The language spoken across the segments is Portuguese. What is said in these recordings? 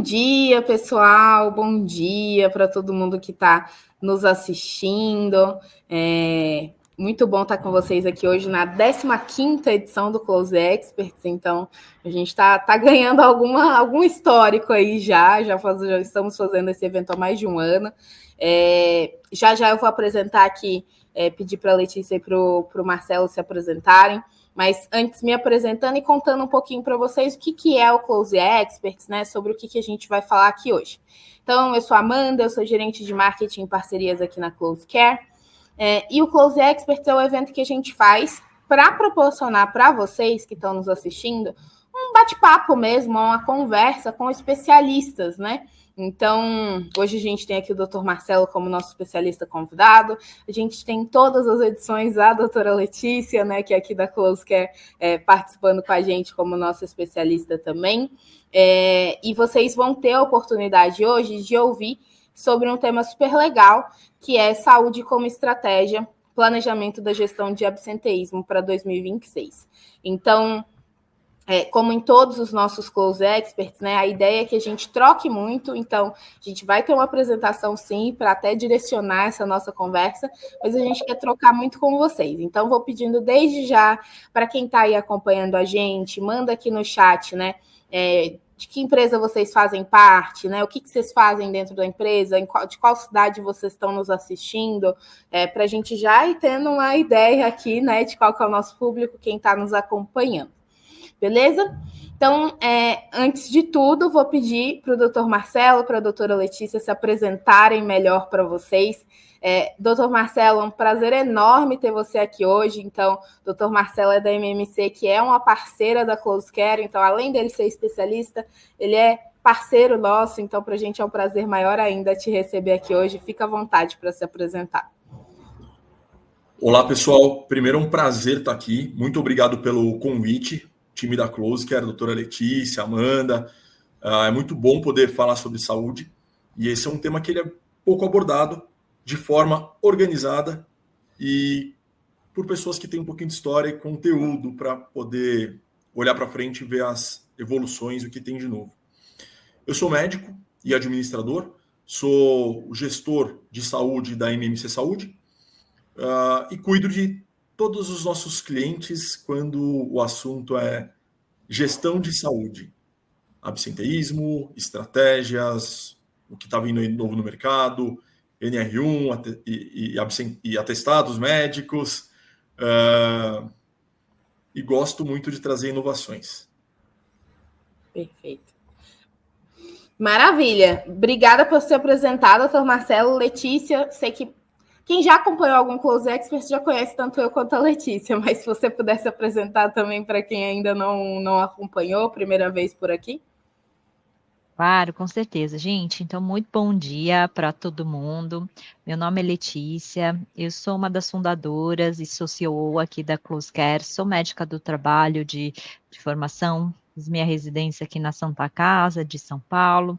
Bom dia, pessoal. Bom dia para todo mundo que está nos assistindo. Muito bom estar com vocês aqui hoje na 15ª edição do Close Experts. Então, a gente está ganhando algum histórico aí já estamos fazendo esse evento há mais de um ano. Já eu vou apresentar aqui, pedir para a Letícia e para o Marcelo se apresentarem. Mas antes, me apresentando e contando um pouquinho para vocês o que é o Close Experts, né? Sobre o que a gente vai falar aqui hoje. Então, eu sou a Amanda, eu sou gerente de marketing e parcerias aqui na Close Care. E o Close Experts é o evento que a gente faz para proporcionar para vocês que estão nos assistindo um bate-papo mesmo, uma conversa com especialistas, né? Então, hoje a gente tem aqui o Dr. Marcelo como nosso especialista convidado, a gente tem todas as edições a doutora Letícia, né, que é aqui da Close Care, participando com a gente como nossa especialista também, e vocês vão ter a oportunidade hoje de ouvir sobre um tema super legal, que é saúde como estratégia, planejamento da gestão de absenteísmo para 2026. Então, como em todos os nossos Close Experts, né, a ideia é que a gente troque muito, então a gente vai ter uma apresentação sim, para até direcionar essa nossa conversa, mas a gente quer trocar muito com vocês. Então, vou pedindo desde já, para quem está aí acompanhando a gente, manda aqui no chat, né, de que empresa vocês fazem parte, né, o que vocês fazem dentro da empresa, de qual cidade vocês estão nos assistindo, para a gente já ir tendo uma ideia aqui, né, de qual que é o nosso público, quem está nos acompanhando. Beleza? Então, antes de tudo, vou pedir para o Dr. Marcelo, para a doutora Letícia se apresentarem melhor para vocês. Dr. Marcelo, é um prazer enorme ter você aqui hoje. Então, o Dr. Marcelo é da MMC, que é uma parceira da Close Care. Então, além dele ser especialista, ele é parceiro nosso. Então, para a gente é um prazer maior ainda te receber aqui hoje. Fica à vontade para se apresentar. Olá, pessoal. Primeiro, é um prazer estar aqui. Muito obrigado pelo convite. Time da Close, que era a doutora Letícia, Amanda. É muito bom poder falar sobre saúde. E esse é um tema que ele é pouco abordado de forma organizada e por pessoas que têm um pouquinho de história e conteúdo para poder olhar para frente e ver as evoluções e o que tem de novo. Eu sou médico e administrador, sou o gestor de saúde da MMC Saúde e cuido de todos os nossos clientes quando o assunto é gestão de saúde, absenteísmo, estratégias, o que está vindo novo no mercado, NR1 e atestados médicos, e gosto muito de trazer inovações. Perfeito. Maravilha. Obrigada por ser apresentado, doutor Marcelo. Letícia, sei que quem já acompanhou algum Close Expert já conhece tanto eu quanto a Letícia, mas se você pudesse apresentar também para quem ainda não acompanhou, primeira vez por aqui. Claro, com certeza, gente. Então, muito bom dia para todo mundo. Meu nome é Letícia, eu sou uma das fundadoras e CEO aqui da Close Care, sou médica do trabalho de formação, fiz minha residência aqui na Santa Casa de São Paulo,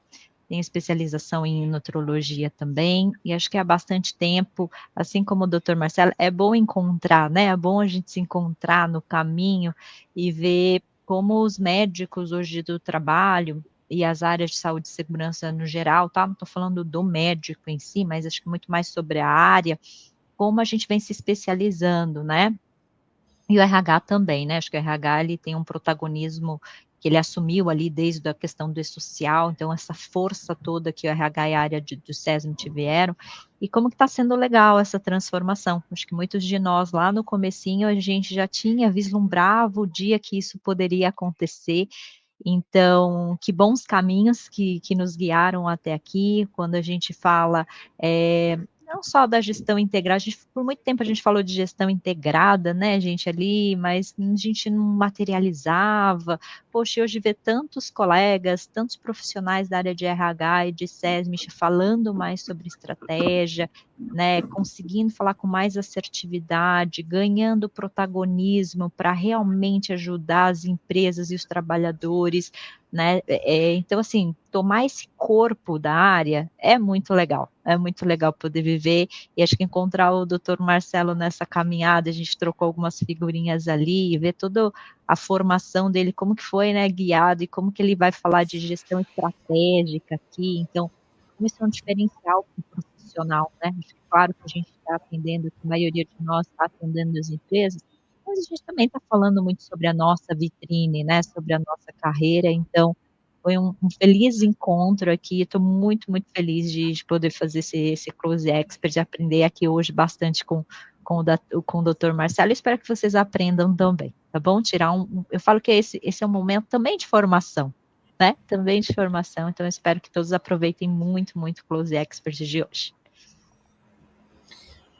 tenho especialização em nutrologia também, e acho que há bastante tempo, assim como o Dr. Marcelo, é bom encontrar, né? É bom a gente se encontrar no caminho e ver como os médicos hoje do trabalho e as áreas de saúde e segurança no geral, tá? Não estou falando do médico em si, mas acho que muito mais sobre a área, como a gente vem se especializando, né? E o RH também, né? Acho que o RH, ele tem um protagonismo que ele assumiu ali desde a questão do e-social, então essa força toda que o RH e a área do SESM tiveram, e como que está sendo legal essa transformação. Acho que muitos de nós lá no comecinho, a gente já vislumbrava o dia que isso poderia acontecer. Então, que bons caminhos que nos guiaram até aqui, quando a gente fala não só da gestão integrada, por muito tempo a gente falou de gestão integrada, né, gente, ali, mas a gente não materializava. Poxa, hoje ver tantos colegas, tantos profissionais da área de RH e de SESM falando mais sobre estratégia, né, conseguindo falar com mais assertividade, ganhando protagonismo para realmente ajudar as empresas e os trabalhadores né? Então, assim, tomar esse corpo da área é muito legal poder viver, e acho que encontrar o Dr. Marcelo nessa caminhada, a gente trocou algumas figurinhas ali, ver toda a formação dele, como que foi, né, guiado, e como que ele vai falar de gestão estratégica aqui, então, como isso é um diferencial para o profissional, né? Acho que, claro, que a gente está atendendo, que a maioria de nós está atendendo as empresas, mas a gente também está falando muito sobre a nossa vitrine, né, sobre a nossa carreira, então foi um feliz encontro aqui, estou muito, muito feliz de poder fazer esse Close Expert, de aprender aqui hoje bastante com o Dr. Marcelo, espero que vocês aprendam também, tá bom? Eu falo que esse é um momento também de formação, né, também de formação, então eu espero que todos aproveitem muito, muito o Close Expert de hoje.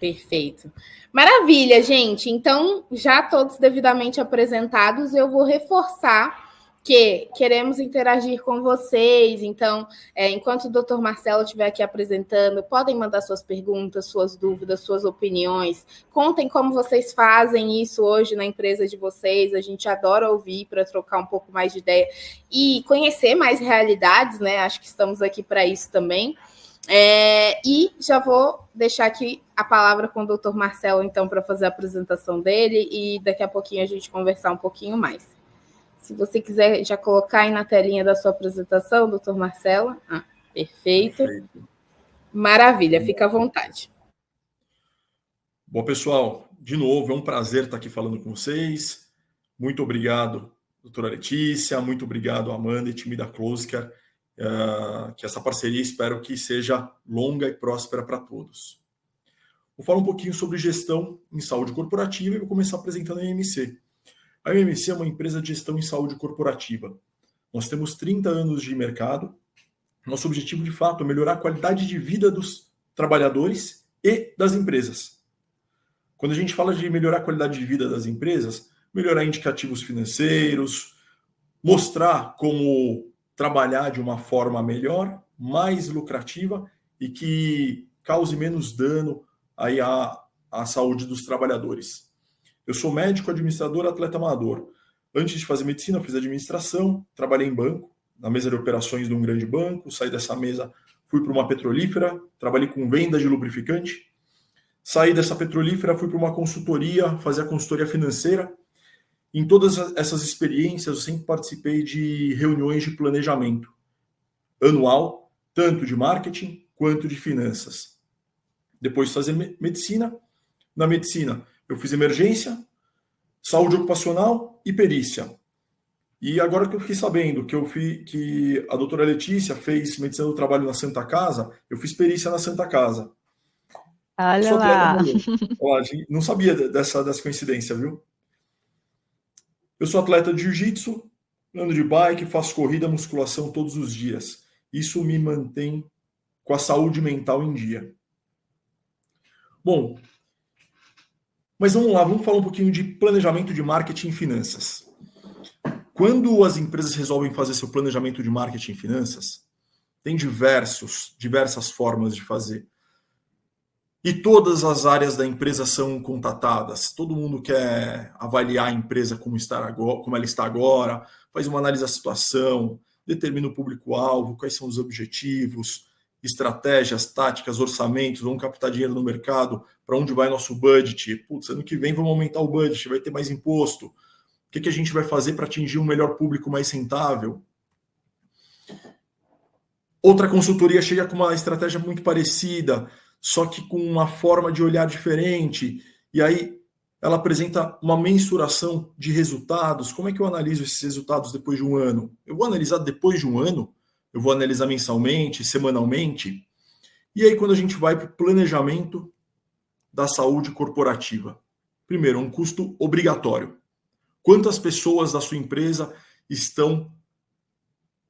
Perfeito. Maravilha, gente. Então, já todos devidamente apresentados, eu vou reforçar que queremos interagir com vocês. Então, enquanto o Dr. Marcelo estiver aqui apresentando, podem mandar suas perguntas, suas dúvidas, suas opiniões. Contem como vocês fazem isso hoje na empresa de vocês. A gente adora ouvir para trocar um pouco mais de ideia e conhecer mais realidades, né? Acho que estamos aqui para isso também. E já vou deixar aqui a palavra com o Dr. Marcelo, então, para fazer a apresentação dele e daqui a pouquinho a gente conversar um pouquinho mais. Se você quiser já colocar aí na telinha da sua apresentação, Dr. Marcelo. Perfeito. Maravilha, fica à vontade. Bom, pessoal, de novo, é um prazer estar aqui falando com vocês. Muito obrigado, doutora Letícia, muito obrigado, Amanda e time da Closecare. Que essa parceria espero que seja longa e próspera para todos. Vou falar um pouquinho sobre gestão em saúde corporativa e vou começar apresentando a MMC. A MMC é uma empresa de gestão em saúde corporativa. Nós temos 30 anos de mercado. Nosso objetivo, de fato, é melhorar a qualidade de vida dos trabalhadores e das empresas. Quando a gente fala de melhorar a qualidade de vida das empresas, melhorar indicativos financeiros, mostrar como trabalhar de uma forma melhor, mais lucrativa e que cause menos dano aí à saúde dos trabalhadores. Eu sou médico, administrador, atleta amador. Antes de fazer medicina, eu fiz administração, trabalhei em banco, na mesa de operações de um grande banco, saí dessa mesa, fui para uma petrolífera, trabalhei com venda de lubrificante, saí dessa petrolífera, fui para uma consultoria, fazer a consultoria financeira. Em todas essas experiências, eu sempre participei de reuniões de planejamento anual, tanto de marketing quanto de finanças. Depois de fazer medicina, na medicina eu fiz emergência, saúde ocupacional e perícia. E agora que eu fiquei sabendo que a doutora Letícia fez medicina do trabalho na Santa Casa, eu fiz perícia na Santa Casa. Olha lá. Não sabia dessa coincidência, viu? Eu sou atleta de jiu-jitsu, ando de bike, faço corrida, musculação todos os dias. Isso me mantém com a saúde mental em dia. Bom, mas vamos lá, vamos falar um pouquinho de planejamento de marketing e finanças. Quando as empresas resolvem fazer seu planejamento de marketing e finanças, tem diversas formas de fazer. E todas as áreas da empresa são contatadas. Todo mundo quer avaliar a empresa como ela está agora, faz uma análise da situação, determina o público-alvo, quais são os objetivos, estratégias, táticas, orçamentos, vamos captar dinheiro no mercado, para onde vai nosso budget. Putz, ano que vem vamos aumentar o budget, vai ter mais imposto. O que a gente vai fazer para atingir um melhor público mais rentável? Outra consultoria chega com uma estratégia muito parecida, só que com uma forma de olhar diferente, e aí ela apresenta uma mensuração de resultados. Como é que eu analiso esses resultados depois de um ano? Eu vou analisar depois de um ano? Eu vou analisar mensalmente, semanalmente? E aí quando a gente vai para o planejamento da saúde corporativa? Primeiro, um custo obrigatório. Quantas pessoas da sua empresa estão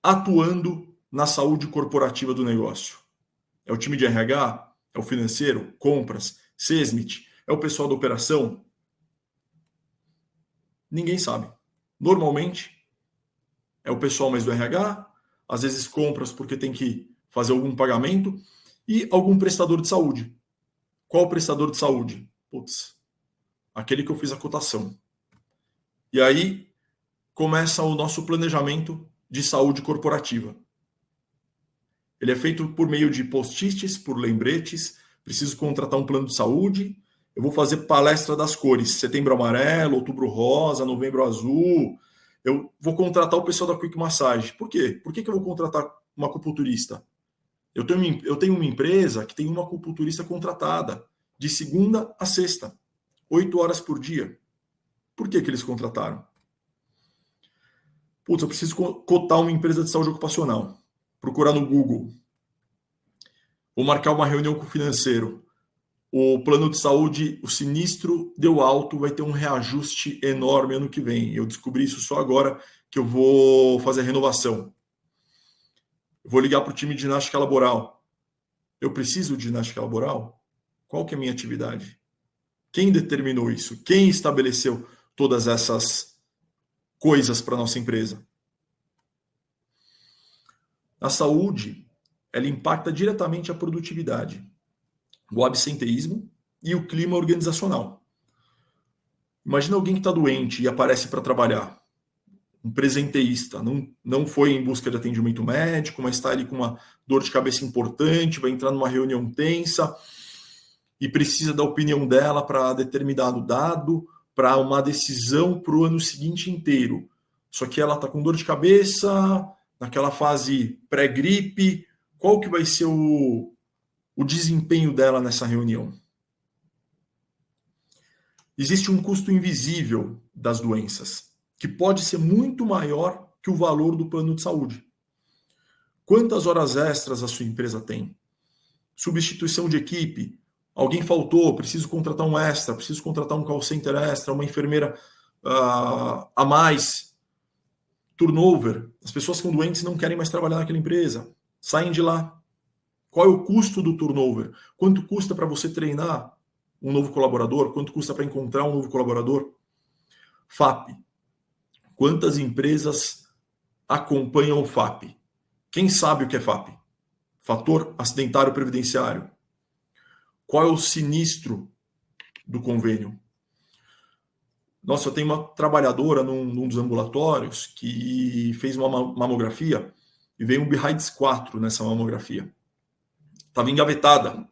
atuando na saúde corporativa do negócio? É o time de RH? É o financeiro? Compras? SESMIT? É o pessoal da operação? Ninguém sabe. Normalmente, é o pessoal mais do RH, às vezes compras porque tem que fazer algum pagamento, e algum prestador de saúde. Qual prestador de saúde? Putz, aquele que eu fiz a cotação. E aí começa o nosso planejamento de saúde corporativa. Ele é feito por meio de post-its, por lembretes. Preciso contratar um plano de saúde. Eu vou fazer palestra das cores. Setembro amarelo, outubro rosa, novembro azul. Eu vou contratar o pessoal da Quick Massage. Por quê? Por que eu vou contratar uma acupunturista? Eu tenho uma empresa que tem uma acupunturista contratada de segunda a sexta, 8 horas por dia. Por que eles contrataram? Putz, eu preciso cotar uma empresa de saúde ocupacional. Procurar no Google. Vou marcar uma reunião com o financeiro. O plano de saúde, o sinistro deu alto, vai ter um reajuste enorme ano que vem. Eu descobri isso só agora que eu vou fazer a renovação. Vou ligar para o time de ginástica laboral. Eu preciso de ginástica laboral? Qual que é a minha atividade? Quem determinou isso? Quem estabeleceu todas essas coisas para a nossa empresa? A saúde, ela impacta diretamente a produtividade, o absenteísmo e o clima organizacional. Imagina alguém que está doente e aparece para trabalhar. Um presenteísta, não foi em busca de atendimento médico, mas está ali com uma dor de cabeça importante, vai entrar numa reunião tensa e precisa da opinião dela para determinado dado, para uma decisão para o ano seguinte inteiro. Só que ela está com dor de cabeça, naquela fase pré-gripe. Qual que vai ser o desempenho dela nessa reunião? Existe um custo invisível das doenças, que pode ser muito maior que o valor do plano de saúde. Quantas horas extras a sua empresa tem? Substituição de equipe. Alguém faltou, preciso contratar um extra, preciso contratar um call center extra, uma enfermeira a mais. Turnover. As pessoas que estão doentes não querem mais trabalhar naquela empresa. Saem de lá. Qual é o custo do turnover? Quanto custa para você treinar um novo colaborador? Quanto custa para encontrar um novo colaborador? FAP. Quantas empresas acompanham o FAP? Quem sabe o que é FAP? Fator acidentário previdenciário. Qual é o sinistro do convênio? Nossa, eu tenho uma trabalhadora num dos ambulatórios que fez uma mamografia e veio um Behides 4 nessa mamografia. Estava engavetada.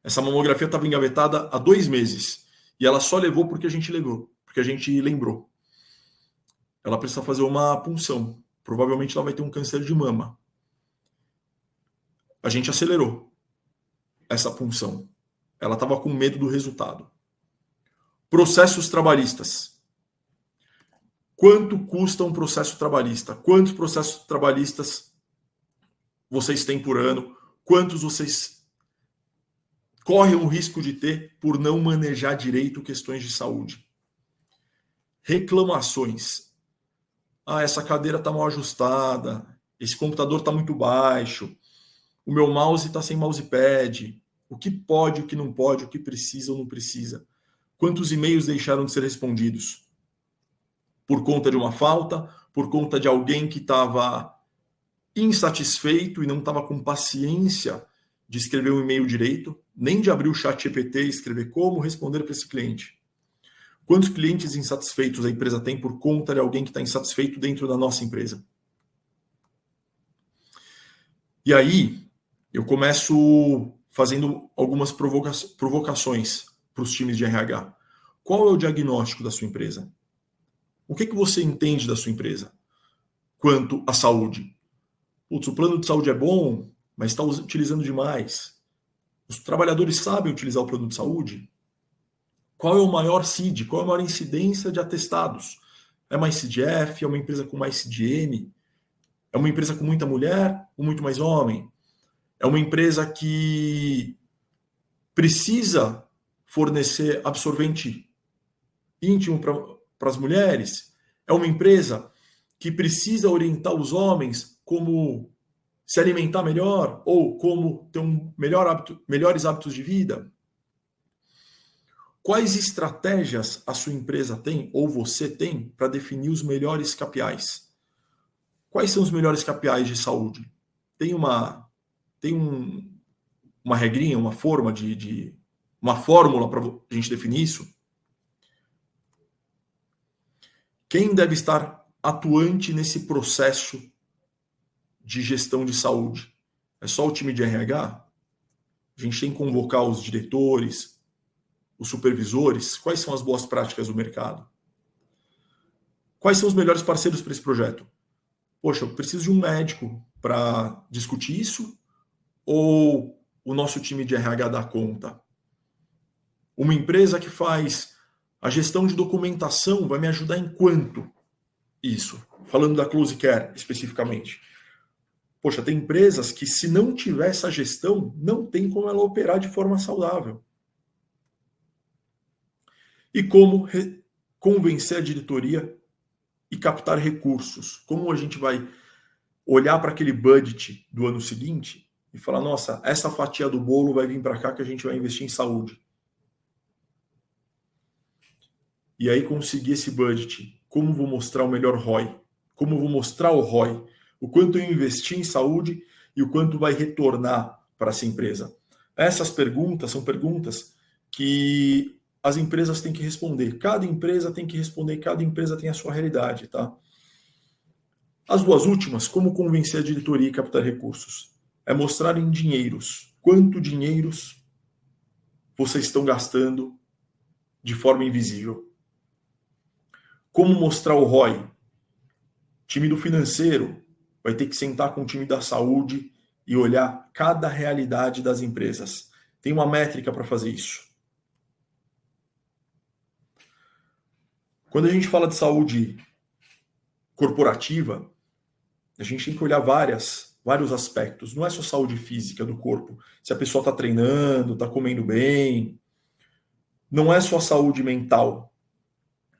Essa mamografia estava engavetada há 2 meses. E ela só levou porque a gente lembrou. Ela precisa fazer uma punção. Provavelmente ela vai ter um câncer de mama. A gente acelerou essa punção. Ela estava com medo do resultado. Processos trabalhistas. Quanto custa um processo trabalhista? Quantos processos trabalhistas vocês têm por ano? Quantos vocês correm o risco de ter por não manejar direito questões de saúde? Reclamações. Essa cadeira está mal ajustada. Esse computador está muito baixo. O meu mouse está sem mousepad. O que pode, o que não pode, o que precisa ou não precisa. Quantos e-mails deixaram de ser respondidos? Por conta de uma falta, por conta de alguém que estava insatisfeito e não estava com paciência de escrever um e-mail direito, nem de abrir o chat GPT e escrever como responder para esse cliente. Quantos clientes insatisfeitos a empresa tem por conta de alguém que está insatisfeito dentro da nossa empresa? E aí, eu começo fazendo algumas provocações para os times de RH. Qual é o diagnóstico da sua empresa? O que você entende da sua empresa quanto à saúde? Putz, o plano de saúde é bom, mas está utilizando demais. Os trabalhadores sabem utilizar o plano de saúde? Qual é o maior CID? Qual é a maior incidência de atestados? É mais CDF? É uma empresa com mais CDM? É uma empresa com muita mulher ou muito mais homem? É uma empresa que precisa fornecer absorvente íntimo para as mulheres? É uma empresa que precisa orientar os homens como se alimentar melhor ou como ter melhores hábitos de vida? Quais estratégias a sua empresa tem ou você tem para definir os melhores KPIs? Quais são os melhores KPIs de saúde? Tem uma regrinha, uma uma fórmula para a gente definir isso? Quem deve estar atuante nesse processo de gestão de saúde? É só o time de RH? A gente tem que convocar os diretores, os supervisores? Quais são as boas práticas do mercado? Quais são os melhores parceiros para esse projeto? Poxa, eu preciso de um médico para discutir isso? Ou o nosso time de RH dá conta? Uma empresa que faz a gestão de documentação vai me ajudar em quanto? Isso, falando da Close Care especificamente. Poxa, tem empresas que, se não tiver essa gestão, não tem como ela operar de forma saudável. E como convencer a diretoria e captar recursos? Como a gente vai olhar para aquele budget do ano seguinte e falar, nossa, essa fatia do bolo vai vir para cá que a gente vai investir em saúde. E aí conseguir esse budget. Como vou mostrar o melhor ROI? Como vou mostrar o ROI? O quanto eu investi em saúde e o quanto vai retornar para essa empresa? Essas perguntas são perguntas que as empresas têm que responder. Cada empresa tem que responder, cada empresa tem a sua realidade, tá? As duas últimas, como convencer a diretoria e captar recursos? É mostrar em dinheiros. Quanto dinheiros vocês estão gastando de forma invisível? Como mostrar o ROI? O time do financeiro vai ter que sentar com o time da saúde e olhar cada realidade das empresas. Tem uma métrica para fazer isso. Quando a gente fala de saúde corporativa, a gente tem que olhar vários aspectos. Não é só saúde física do corpo. Se a pessoa está treinando, está comendo bem. Não é só saúde mental.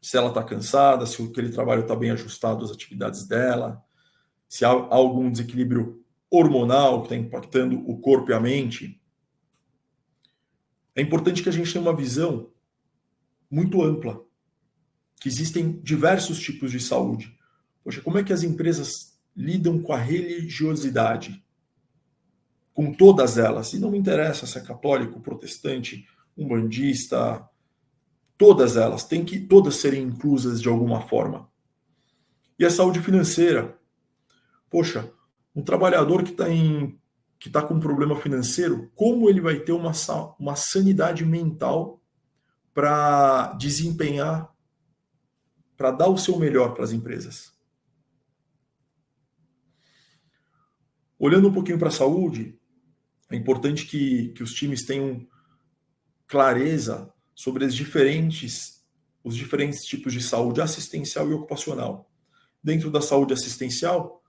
Se ela está cansada, se aquele trabalho está bem ajustado às atividades dela, se há algum desequilíbrio hormonal que está impactando o corpo e a mente. É importante que a gente tenha uma visão muito ampla, que existem diversos tipos de saúde. Poxa, como é que as empresas lidam com a religiosidade? Com todas elas. E não me interessa se é católico, protestante, umbandista, todas elas. Tem que todas serem inclusas de alguma forma. E a saúde financeira. Poxa, um trabalhador que está com um problema financeiro, como ele vai ter uma sanidade mental para desempenhar, para dar o seu melhor para as empresas? Olhando um pouquinho para a saúde, é importante que os times tenham clareza sobre os diferentes tipos de saúde assistencial e ocupacional. Dentro da saúde assistencial,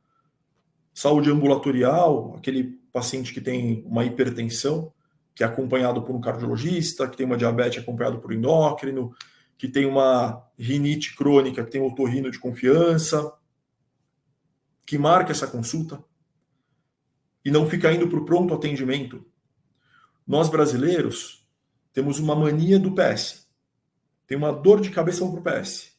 saúde ambulatorial, aquele paciente que tem uma hipertensão, que é acompanhado por um cardiologista, que tem uma diabetes acompanhado por endócrino, que tem uma rinite crônica, que tem um otorrino de confiança, que marca essa consulta e não fica indo para o pronto atendimento. Nós, brasileiros, temos uma mania do PS. Tem uma dor de cabeça, vamos para o PS.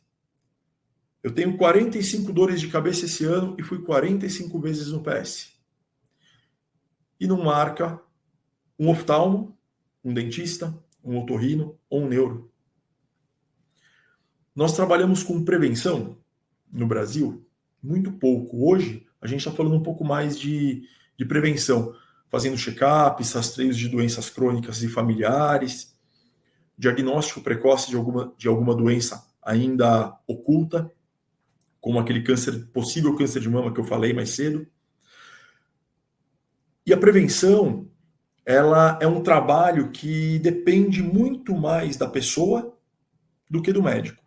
Eu tenho 45 dores de cabeça esse ano e fui 45 vezes no PS. E não marca um oftalmo, um dentista, um otorrino ou um neuro. Nós trabalhamos com prevenção no Brasil muito pouco. Hoje, a gente está falando um pouco mais de prevenção, fazendo check-ups, rastreios de doenças crônicas e familiares, diagnóstico precoce de alguma doença ainda oculta, como aquele possível câncer de mama que eu falei mais cedo. E a prevenção, ela é um trabalho que depende muito mais da pessoa do que do médico.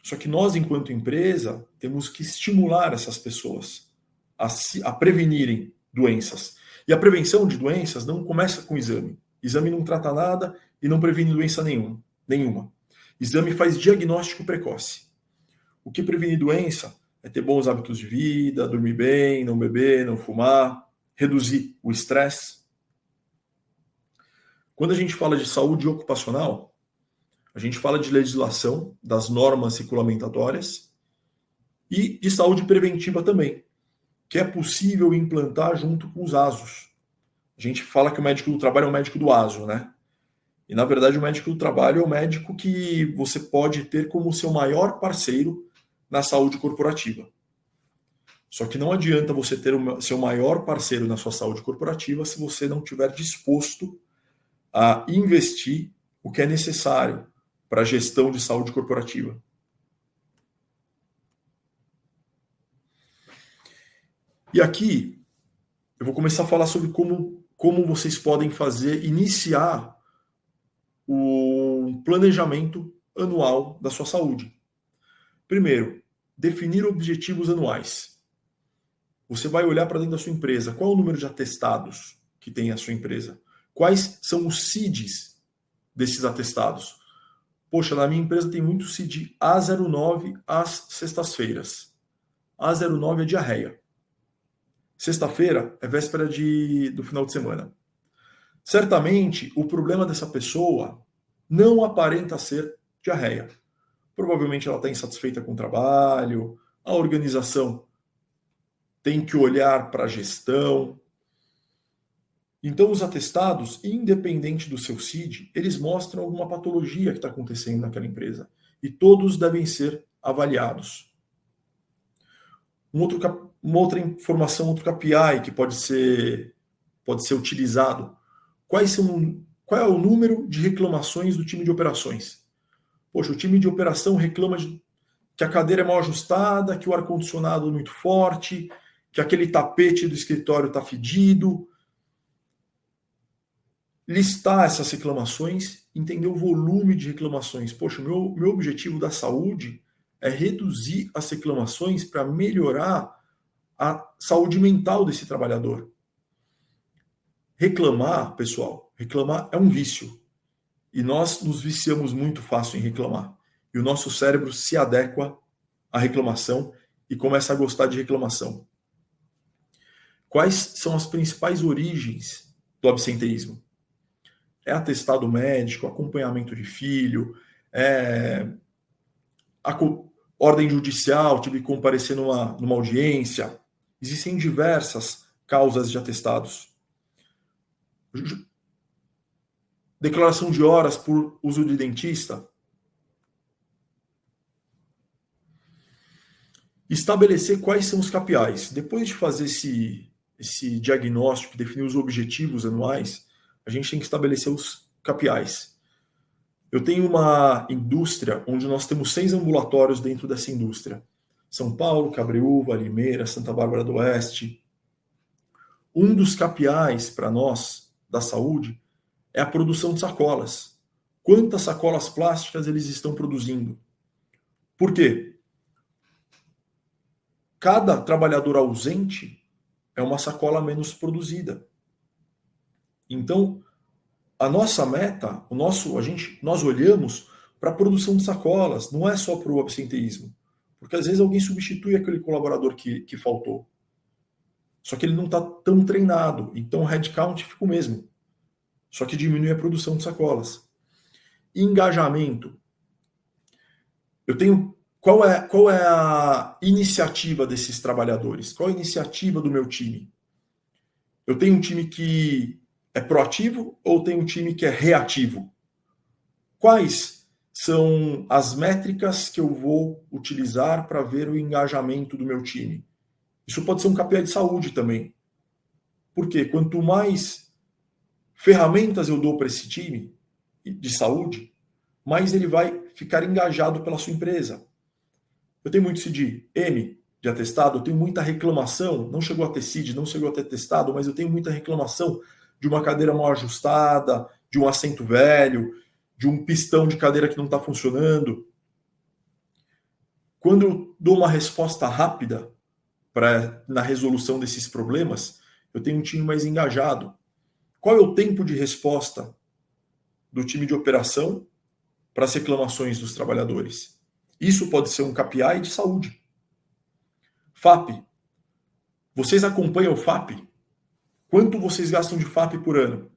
Só que nós, enquanto empresa, temos que estimular essas pessoas a prevenirem doenças. E a prevenção de doenças não começa com exame. Exame não trata nada e não previne doença nenhuma. Exame faz diagnóstico precoce. O que previne doença é ter bons hábitos de vida, dormir bem, não beber, não fumar, reduzir o estresse. Quando a gente fala de saúde ocupacional, a gente fala de legislação, das normas regulamentatórias e de saúde preventiva também, que é possível implantar junto com os ASOs. A gente fala que o médico do trabalho é o médico do ASO, né? E, na verdade, o médico do trabalho é o médico que você pode ter como seu maior parceiro na saúde corporativa. Só que não adianta você ter o seu maior parceiro na sua saúde corporativa se você não estiver disposto a investir o que é necessário para a gestão de saúde corporativa. E aqui eu vou começar a falar sobre como vocês podem iniciar o planejamento anual da sua saúde. Primeiro, definir objetivos anuais. Você vai olhar para dentro da sua empresa. Qual é o número de atestados que tem a sua empresa? Quais são os CIDs desses atestados? Poxa, na minha empresa tem muito CID A09 às sextas-feiras. A09 é diarreia. Sexta-feira é véspera do final de semana. Certamente, o problema dessa pessoa não aparenta ser diarreia. Provavelmente ela está insatisfeita com o trabalho, a organização tem que olhar para a gestão. Então, os atestados, independente do seu CID, eles mostram alguma patologia que está acontecendo naquela empresa. E todos devem ser avaliados. Uma outra informação, outro KPI que pode ser utilizado. Qual é o número de reclamações do time de operações? Poxa, o time de operação reclama que a cadeira é mal ajustada, que o ar-condicionado é muito forte, que aquele tapete do escritório está fedido. Listar essas reclamações, entender o volume de reclamações. Poxa, o meu objetivo da saúde é reduzir as reclamações para melhorar a saúde mental desse trabalhador. Reclamar, pessoal, reclamar é um vício. E nós nos viciamos muito fácil em reclamar. E o nosso cérebro se adequa à reclamação e começa a gostar de reclamação. Quais são as principais origens do absenteísmo? É atestado médico, acompanhamento de filho, ordem judicial, tive que comparecer numa audiência. Existem diversas causas de atestados. Declaração de horas por uso de dentista. Estabelecer quais são os KPIs. Depois de fazer esse diagnóstico, definir os objetivos anuais, a gente tem que estabelecer os KPIs. Eu tenho uma indústria onde nós temos 6 ambulatórios dentro dessa indústria. São Paulo, Cabreúva, Limeira, Santa Bárbara do Oeste. Um dos KPIs para nós, da saúde, é a produção de sacolas. Quantas sacolas plásticas eles estão produzindo? Por quê? Cada trabalhador ausente é uma sacola menos produzida. Então, a nossa meta, nós olhamos para a produção de sacolas, não é só para o absenteísmo. Porque às vezes alguém substitui aquele colaborador que faltou. Só que ele não está tão treinado, então o headcount fica o mesmo. Só que diminui a produção de sacolas. Engajamento. Qual é a iniciativa desses trabalhadores? Qual é a iniciativa do meu time? Eu tenho um time que é proativo ou tenho um time que é reativo? Quais são as métricas que eu vou utilizar para ver o engajamento do meu time? Isso pode ser um KPI de saúde também. Porque quanto mais ferramentas eu dou para esse time de saúde, mais ele vai ficar engajado pela sua empresa. Eu tenho muito CID M de atestado, eu tenho muita reclamação, não chegou a ter CID, não chegou a ter atestado, mas eu tenho muita reclamação de uma cadeira mal ajustada, de um assento velho, de um pistão de cadeira que não está funcionando. Quando eu dou uma resposta rápida na resolução desses problemas, eu tenho um time mais engajado. Qual é o tempo de resposta do time de operação para as reclamações dos trabalhadores? Isso pode ser um KPI de saúde. FAP. Vocês acompanham o FAP? Quanto vocês gastam de FAP por ano?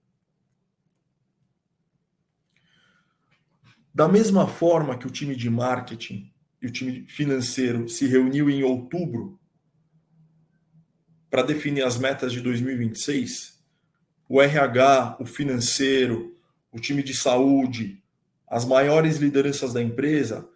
Da mesma forma que o time de marketing e o time financeiro se reuniu em outubro para definir as metas de 2026, o RH, o financeiro, o time de saúde, as maiores lideranças da empresa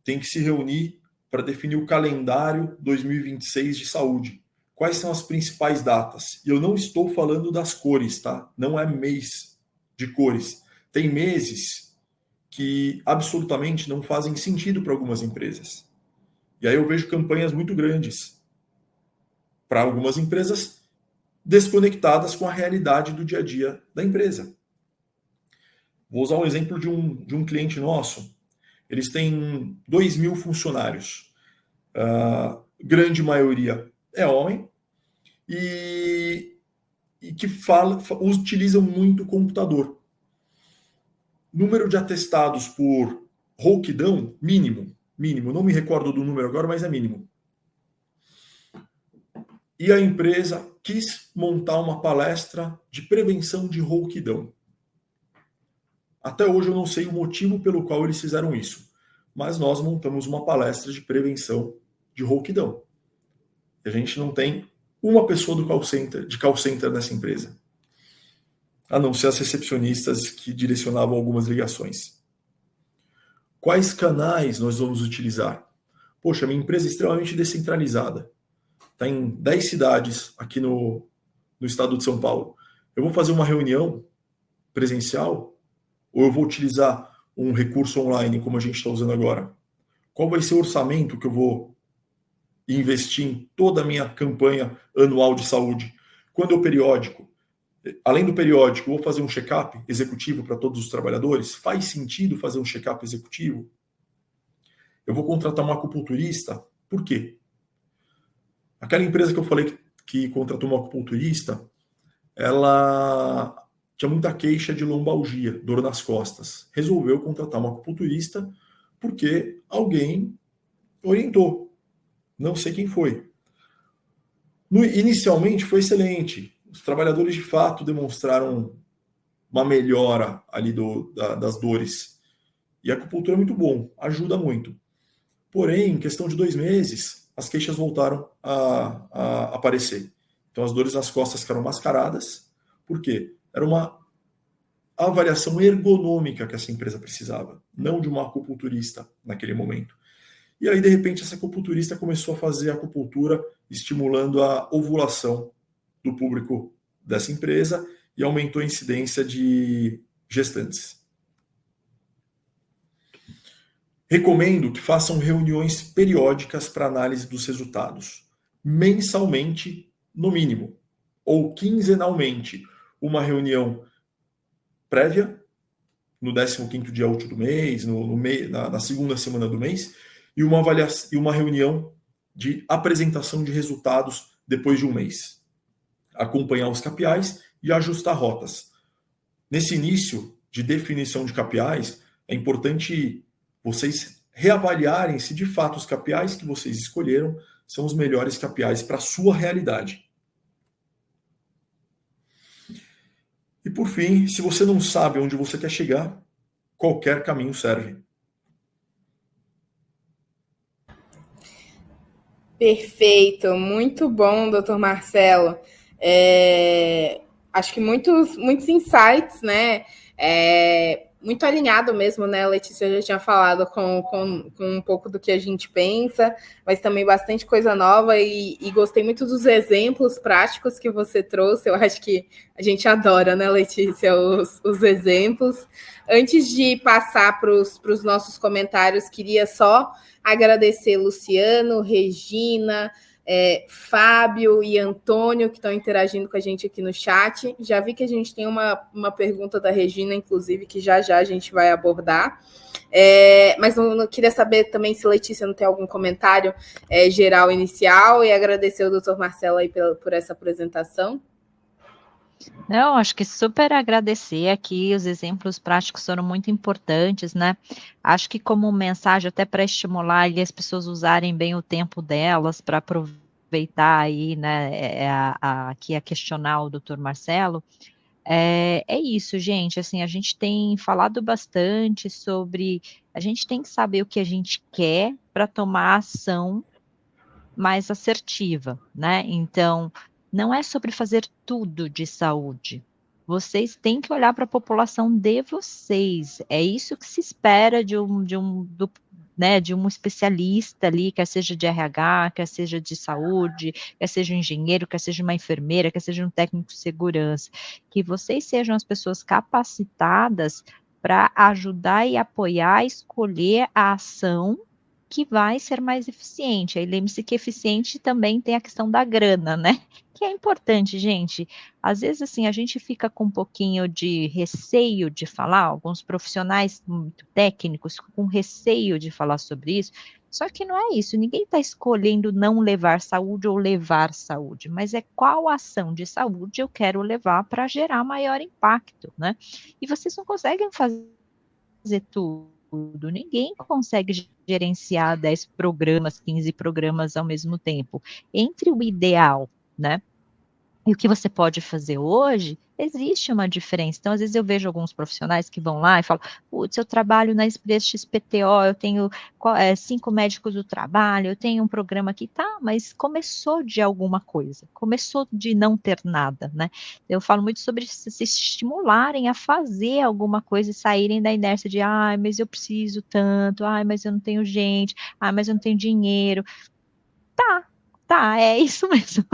têm que se reunir para definir o calendário 2026 de saúde. Quais são as principais datas? E eu não estou falando das cores, tá? Não é mês de cores. Tem meses que absolutamente não fazem sentido para algumas empresas. E aí eu vejo campanhas muito grandes para algumas empresas desconectadas com a realidade do dia a dia da empresa. Vou usar um exemplo de um cliente nosso. Eles têm 2.000 funcionários. Grande maioria é homem e que utilizam muito computador. Número de atestados por rouquidão, mínimo. Não me recordo do número agora, mas é mínimo. E a empresa quis montar uma palestra de prevenção de rouquidão. Até hoje eu não sei o motivo pelo qual eles fizeram isso, mas nós montamos uma palestra de prevenção de rouquidão. E a gente não tem uma pessoa de call center nessa empresa, a não ser as recepcionistas que direcionavam algumas ligações. Quais canais nós vamos utilizar? Poxa, minha empresa é extremamente descentralizada. Está em 10 cidades aqui no estado de São Paulo. Eu vou fazer uma reunião presencial ou eu vou utilizar um recurso online como a gente está usando agora? Qual vai ser o orçamento que eu vou investir em toda a minha campanha anual de saúde? Quando é o periódico? Além do periódico, eu vou fazer um check-up executivo para todos os trabalhadores? Faz sentido fazer um check-up executivo? Eu vou contratar uma acupunturista? Por quê? Aquela empresa que eu falei que contratou uma acupunturista, ela tinha muita queixa de lombalgia, dor nas costas. Resolveu contratar uma acupunturista porque alguém orientou. Não sei quem foi. Inicialmente foi excelente. Os trabalhadores de fato demonstraram uma melhora ali das dores. E a acupuntura é muito bom, ajuda muito. Porém, em questão de 2 meses, as queixas voltaram a aparecer. Então as dores nas costas ficaram mascaradas. Por quê? Era uma avaliação ergonômica que essa empresa precisava, não de uma acupunturista naquele momento. E aí, de repente, essa acupunturista começou a fazer acupuntura estimulando a ovulação do público dessa empresa e aumentou a incidência de gestantes. Recomendo que façam reuniões periódicas para análise dos resultados, mensalmente, no mínimo, ou quinzenalmente, uma reunião prévia, no 15º dia útil do mês, na segunda semana do mês, e uma reunião de apresentação de resultados depois de um mês. Acompanhar os KPIs e ajustar rotas. Nesse início de definição de KPIs, é importante vocês reavaliarem se de fato os KPIs que vocês escolheram são os melhores KPIs para a sua realidade. E por fim, se você não sabe onde você quer chegar, qualquer caminho serve. Perfeito, muito bom, doutor Marcelo. Acho que muitos insights, né? Muito alinhado mesmo, né? A Letícia já tinha falado com um pouco do que a gente pensa, mas também bastante coisa nova e gostei muito dos exemplos práticos que você trouxe. Eu acho que a gente adora, né, Letícia, os exemplos. Antes de passar para os nossos comentários, queria só agradecer Luciano, Regina, Fábio e Antônio, que estão interagindo com a gente aqui no chat. Já vi que a gente tem uma pergunta da Regina, inclusive, que já a gente vai abordar. Mas não queria saber também se Letícia não tem algum comentário geral inicial, e agradecer ao doutor Marcelo aí por essa apresentação. Não, acho que super agradecer aqui, os exemplos práticos foram muito importantes, né? Acho que como mensagem até para estimular ali as pessoas usarem bem o tempo delas para aproveitar aí, né, aqui a questionar o doutor Marcelo, é isso, gente, assim, a gente tem falado bastante sobre, a gente tem que saber o que a gente quer para tomar ação mais assertiva, né? Então, não é sobre fazer tudo de saúde. Vocês têm que olhar para a população de vocês. É isso que se espera né, de um especialista ali, quer seja de RH, quer seja de saúde, quer seja um engenheiro, quer seja uma enfermeira, quer seja um técnico de segurança, que vocês sejam as pessoas capacitadas para ajudar e apoiar a escolher a ação que vai ser mais eficiente. Aí lembre-se que eficiente também tem a questão da grana, né? Que é importante, gente. Às vezes, assim, a gente fica com um pouquinho de receio de falar, alguns profissionais muito técnicos com receio de falar sobre isso, só que não é isso, ninguém está escolhendo não levar saúde ou levar saúde, mas é qual ação de saúde eu quero levar para gerar maior impacto, né? E vocês não conseguem fazer tudo, ninguém consegue gerenciar 10 programas, 15 programas ao mesmo tempo. Entre o ideal, né, e o que você pode fazer hoje, existe uma diferença. Então, às vezes eu vejo alguns profissionais que vão lá e falam, putz, eu trabalho na empresa XPTO, eu tenho 5 médicos do trabalho, eu tenho um programa aqui, tá, mas começou de alguma coisa, começou de não ter nada, né? Eu falo muito sobre se estimularem a fazer alguma coisa e saírem da inércia de, ai, mas eu preciso tanto, ai, mas eu não tenho gente, ai, mas eu não tenho dinheiro. Tá, é isso mesmo,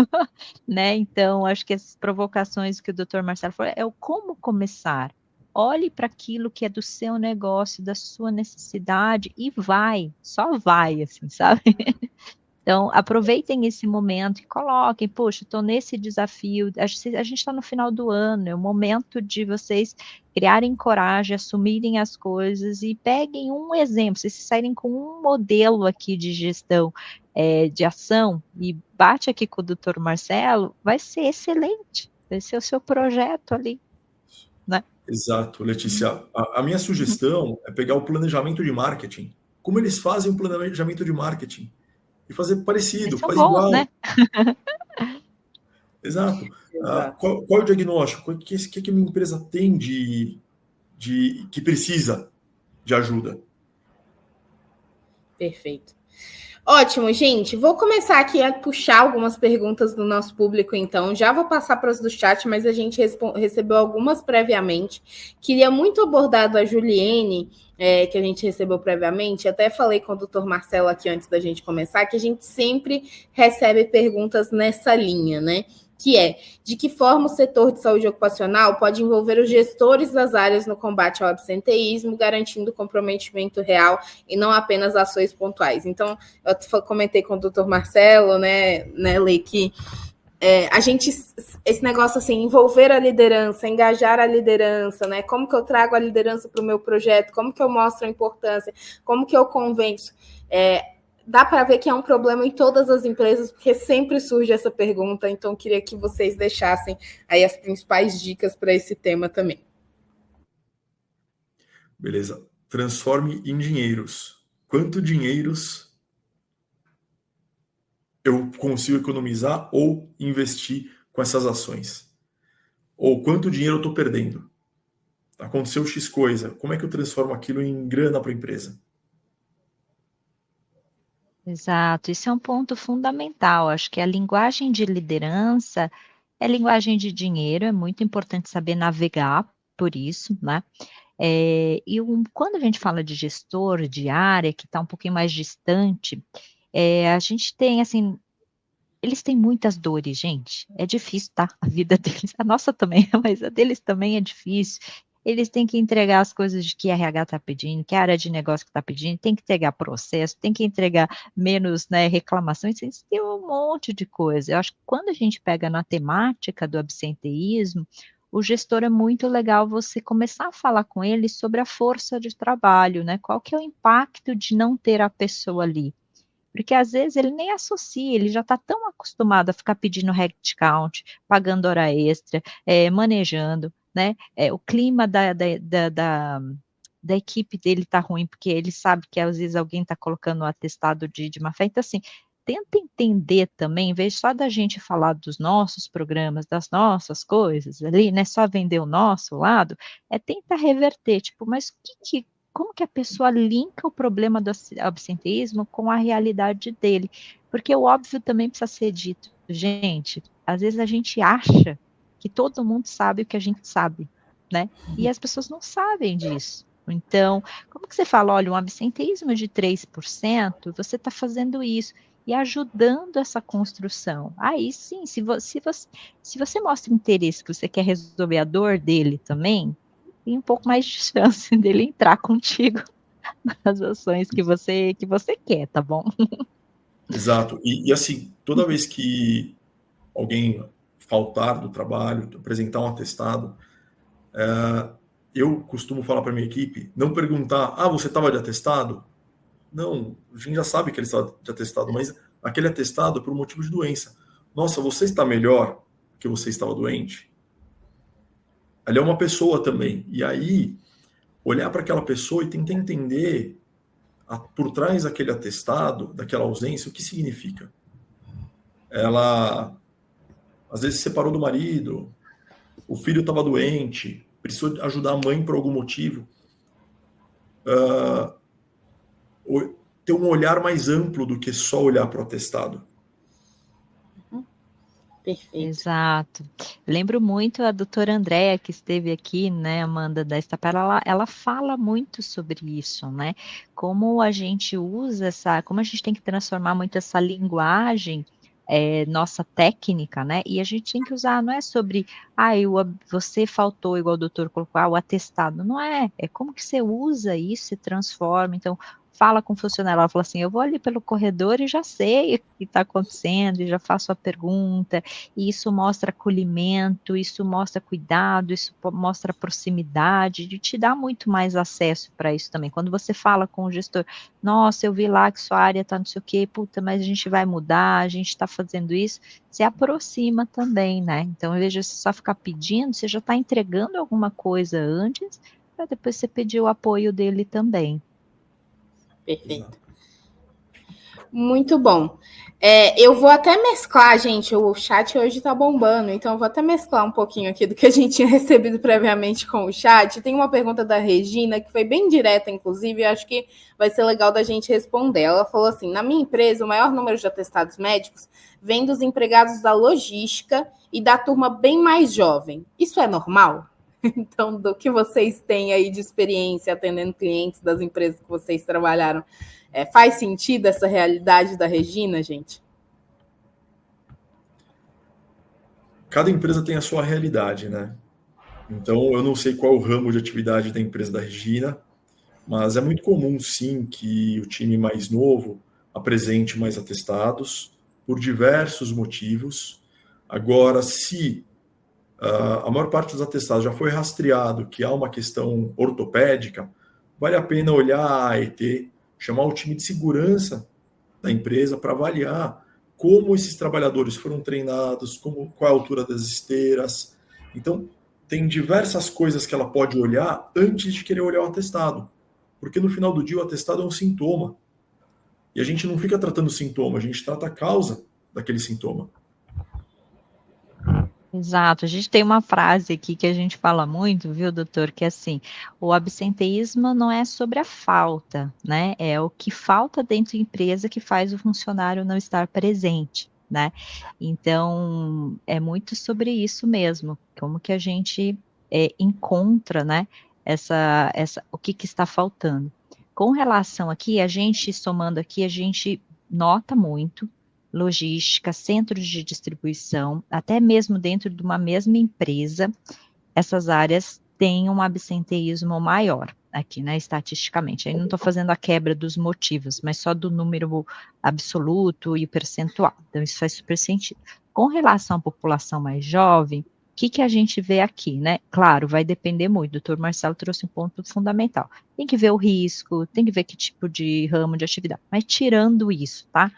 né, então acho que essas provocações que o doutor Marcelo falou, é o como começar. Olhe para aquilo que é do seu negócio, da sua necessidade e vai, só vai, assim, sabe. Então, aproveitem esse momento e coloquem, poxa, estou nesse desafio, a gente está no final do ano, é o momento de vocês criarem coragem, assumirem as coisas e peguem um exemplo, vocês saírem com um modelo aqui de gestão, de ação, e bate aqui com o doutor Marcelo, vai ser excelente, vai ser o seu projeto ali, né? Exato, Letícia. A minha sugestão é pegar o planejamento de marketing. Como eles fazem o planejamento de marketing? E fazer Eles parecido, são faz bons, igual. né? Exato. Exato. Qual é o diagnóstico? O que a minha empresa tem que precisa de ajuda? Perfeito. Ótimo, gente. Vou começar aqui a puxar algumas perguntas do nosso público, então. Já vou passar para as do chat, mas a gente recebeu algumas previamente. Queria muito abordar da Juliene, que a gente recebeu previamente. Até falei com o doutor Marcelo aqui antes da gente começar, que a gente sempre recebe perguntas nessa linha, né? Que é, de que forma o setor de saúde ocupacional pode envolver os gestores das áreas no combate ao absenteísmo, garantindo comprometimento real e não apenas ações pontuais. Então, eu comentei com o doutor Marcelo, né, Lei, que a gente, esse negócio assim, envolver a liderança, engajar a liderança, né? Como que eu trago a liderança para o meu projeto, como que eu mostro a importância, como que eu convenço. Dá para ver que é um problema em todas as empresas, porque sempre surge essa pergunta, então queria que vocês deixassem aí as principais dicas para esse tema também. Beleza. Transforme em dinheiros. Quanto dinheiros eu consigo economizar ou investir com essas ações? Ou quanto dinheiro eu estou perdendo? Aconteceu X coisa. Como é que eu transformo aquilo em grana para a empresa? Exato, isso é um ponto fundamental. Acho que a linguagem de liderança é linguagem de dinheiro, é muito importante saber navegar por isso, né? Quando a gente fala de gestor de área, que está um pouquinho mais distante, a gente tem, assim, eles têm muitas dores, gente. É difícil, tá? A vida deles, a nossa também, mas a deles também é difícil. Eles têm que entregar as coisas de que a RH está pedindo, que a área de negócio está pedindo, tem que entregar processo, tem que entregar menos, né, reclamações, tem um monte de coisa. Eu acho que quando a gente pega na temática do absenteísmo, o gestor é muito legal você começar a falar com ele sobre a força de trabalho, né? Qual que é o impacto de não ter a pessoa ali? Porque às vezes ele nem associa, ele já está tão acostumado a ficar pedindo headcount, pagando hora extra, manejando, né? O clima da equipe dele está ruim, porque ele sabe que às vezes alguém está colocando um atestado de má fé. Então, assim, tenta entender também, em vez só da gente falar dos nossos programas, das nossas coisas ali, né? Só vender o nosso lado, tenta reverter, tipo, mas como que a pessoa linka o problema do absenteísmo com a realidade dele? Porque o óbvio também precisa ser dito. Gente, às vezes a gente acha que todo mundo sabe o que a gente sabe, né? E as pessoas não sabem disso. Então, como que você fala, olha, um absenteísmo de 3%, você está fazendo isso e ajudando essa construção. Aí sim, se você mostra interesse que você quer resolver a dor dele também, tem um pouco mais de chance dele entrar contigo nas ações que você quer, tá bom? Exato. E assim, toda vez que alguém faltar do trabalho, apresentar um atestado, eu costumo falar para minha equipe, não perguntar, você estava de atestado? Não, a gente já sabe que ele estava de atestado, mas aquele atestado é por motivo de doença. Nossa, você está melhor que você estava doente? Ali é uma pessoa também. E aí, olhar para aquela pessoa e tentar entender por trás daquele atestado, daquela ausência, o que significa. Ela, às vezes, se separou do marido, o filho estava doente, precisou ajudar a mãe por algum motivo. Ter um olhar mais amplo do que só olhar para o atestado. Perfeito. Exato. Lembro muito a doutora Andréa, que esteve aqui, né, Amanda, da Estapela, ela fala muito sobre isso, né? Como a gente usa como a gente tem que transformar muito essa linguagem, nossa técnica, né? E a gente tem que usar, não é sobre, você faltou, igual o doutor colocou, o atestado. Não é como que você usa isso, se transforma. Então, fala com o funcionário, ela fala assim, eu vou ali pelo corredor e já sei o que está acontecendo, e já faço a pergunta, e isso mostra acolhimento, isso mostra cuidado, isso mostra proximidade, e te dá muito mais acesso para isso também. Quando você fala com o gestor, nossa, eu vi lá que sua área está não sei o quê, puta, mas a gente vai mudar, a gente está fazendo isso, se aproxima também, né? Então, ao invés de você só ficar pedindo, você já está entregando alguma coisa antes, para depois você pedir o apoio dele também. Perfeito. Exato. Muito bom. Eu vou até mesclar, gente, o chat hoje está bombando, então eu vou até mesclar um pouquinho aqui do que a gente tinha recebido previamente com o chat. Tem uma pergunta da Regina, que foi bem direta, inclusive, e acho que vai ser legal da gente responder. Ela falou assim, na minha empresa, o maior número de atestados médicos vem dos empregados da logística e da turma bem mais jovem. Isso é normal? Então, do que vocês têm aí de experiência atendendo clientes das empresas que vocês trabalharam, faz sentido essa realidade da Regina, gente? Cada empresa tem a sua realidade, né? Então, eu não sei qual é o ramo de atividade da empresa da Regina, mas é muito comum, sim, que o time mais novo apresente mais atestados por diversos motivos. Agora, se a maior parte dos atestados já foi rastreado que há uma questão ortopédica, vale a pena olhar a AET, chamar o time de segurança da empresa para avaliar como esses trabalhadores foram treinados, qual é a altura das esteiras. Então, tem diversas coisas que ela pode olhar antes de querer olhar o atestado. Porque no final do dia o atestado é um sintoma. E a gente não fica tratando o sintoma, a gente trata a causa daquele sintoma. Exato, a gente tem uma frase aqui que a gente fala muito, viu, doutor, que é assim, o absenteísmo não é sobre a falta, né, é o que falta dentro da empresa que faz o funcionário não estar presente, né, então, é muito sobre isso mesmo, como que a gente encontra, né, o que está faltando. Com relação aqui, a gente, somando aqui, a gente nota muito, logística, centros de distribuição, até mesmo dentro de uma mesma empresa, essas áreas têm um absenteísmo maior aqui, né, estatisticamente. Aí não estou fazendo a quebra dos motivos, mas só do número absoluto e percentual. Então, isso faz super sentido. Com relação à população mais jovem, o que a gente vê aqui, né? Claro, vai depender muito. O doutor Marcelo trouxe um ponto fundamental. Tem que ver o risco, tem que ver que tipo de ramo de atividade. Mas tirando isso, tá?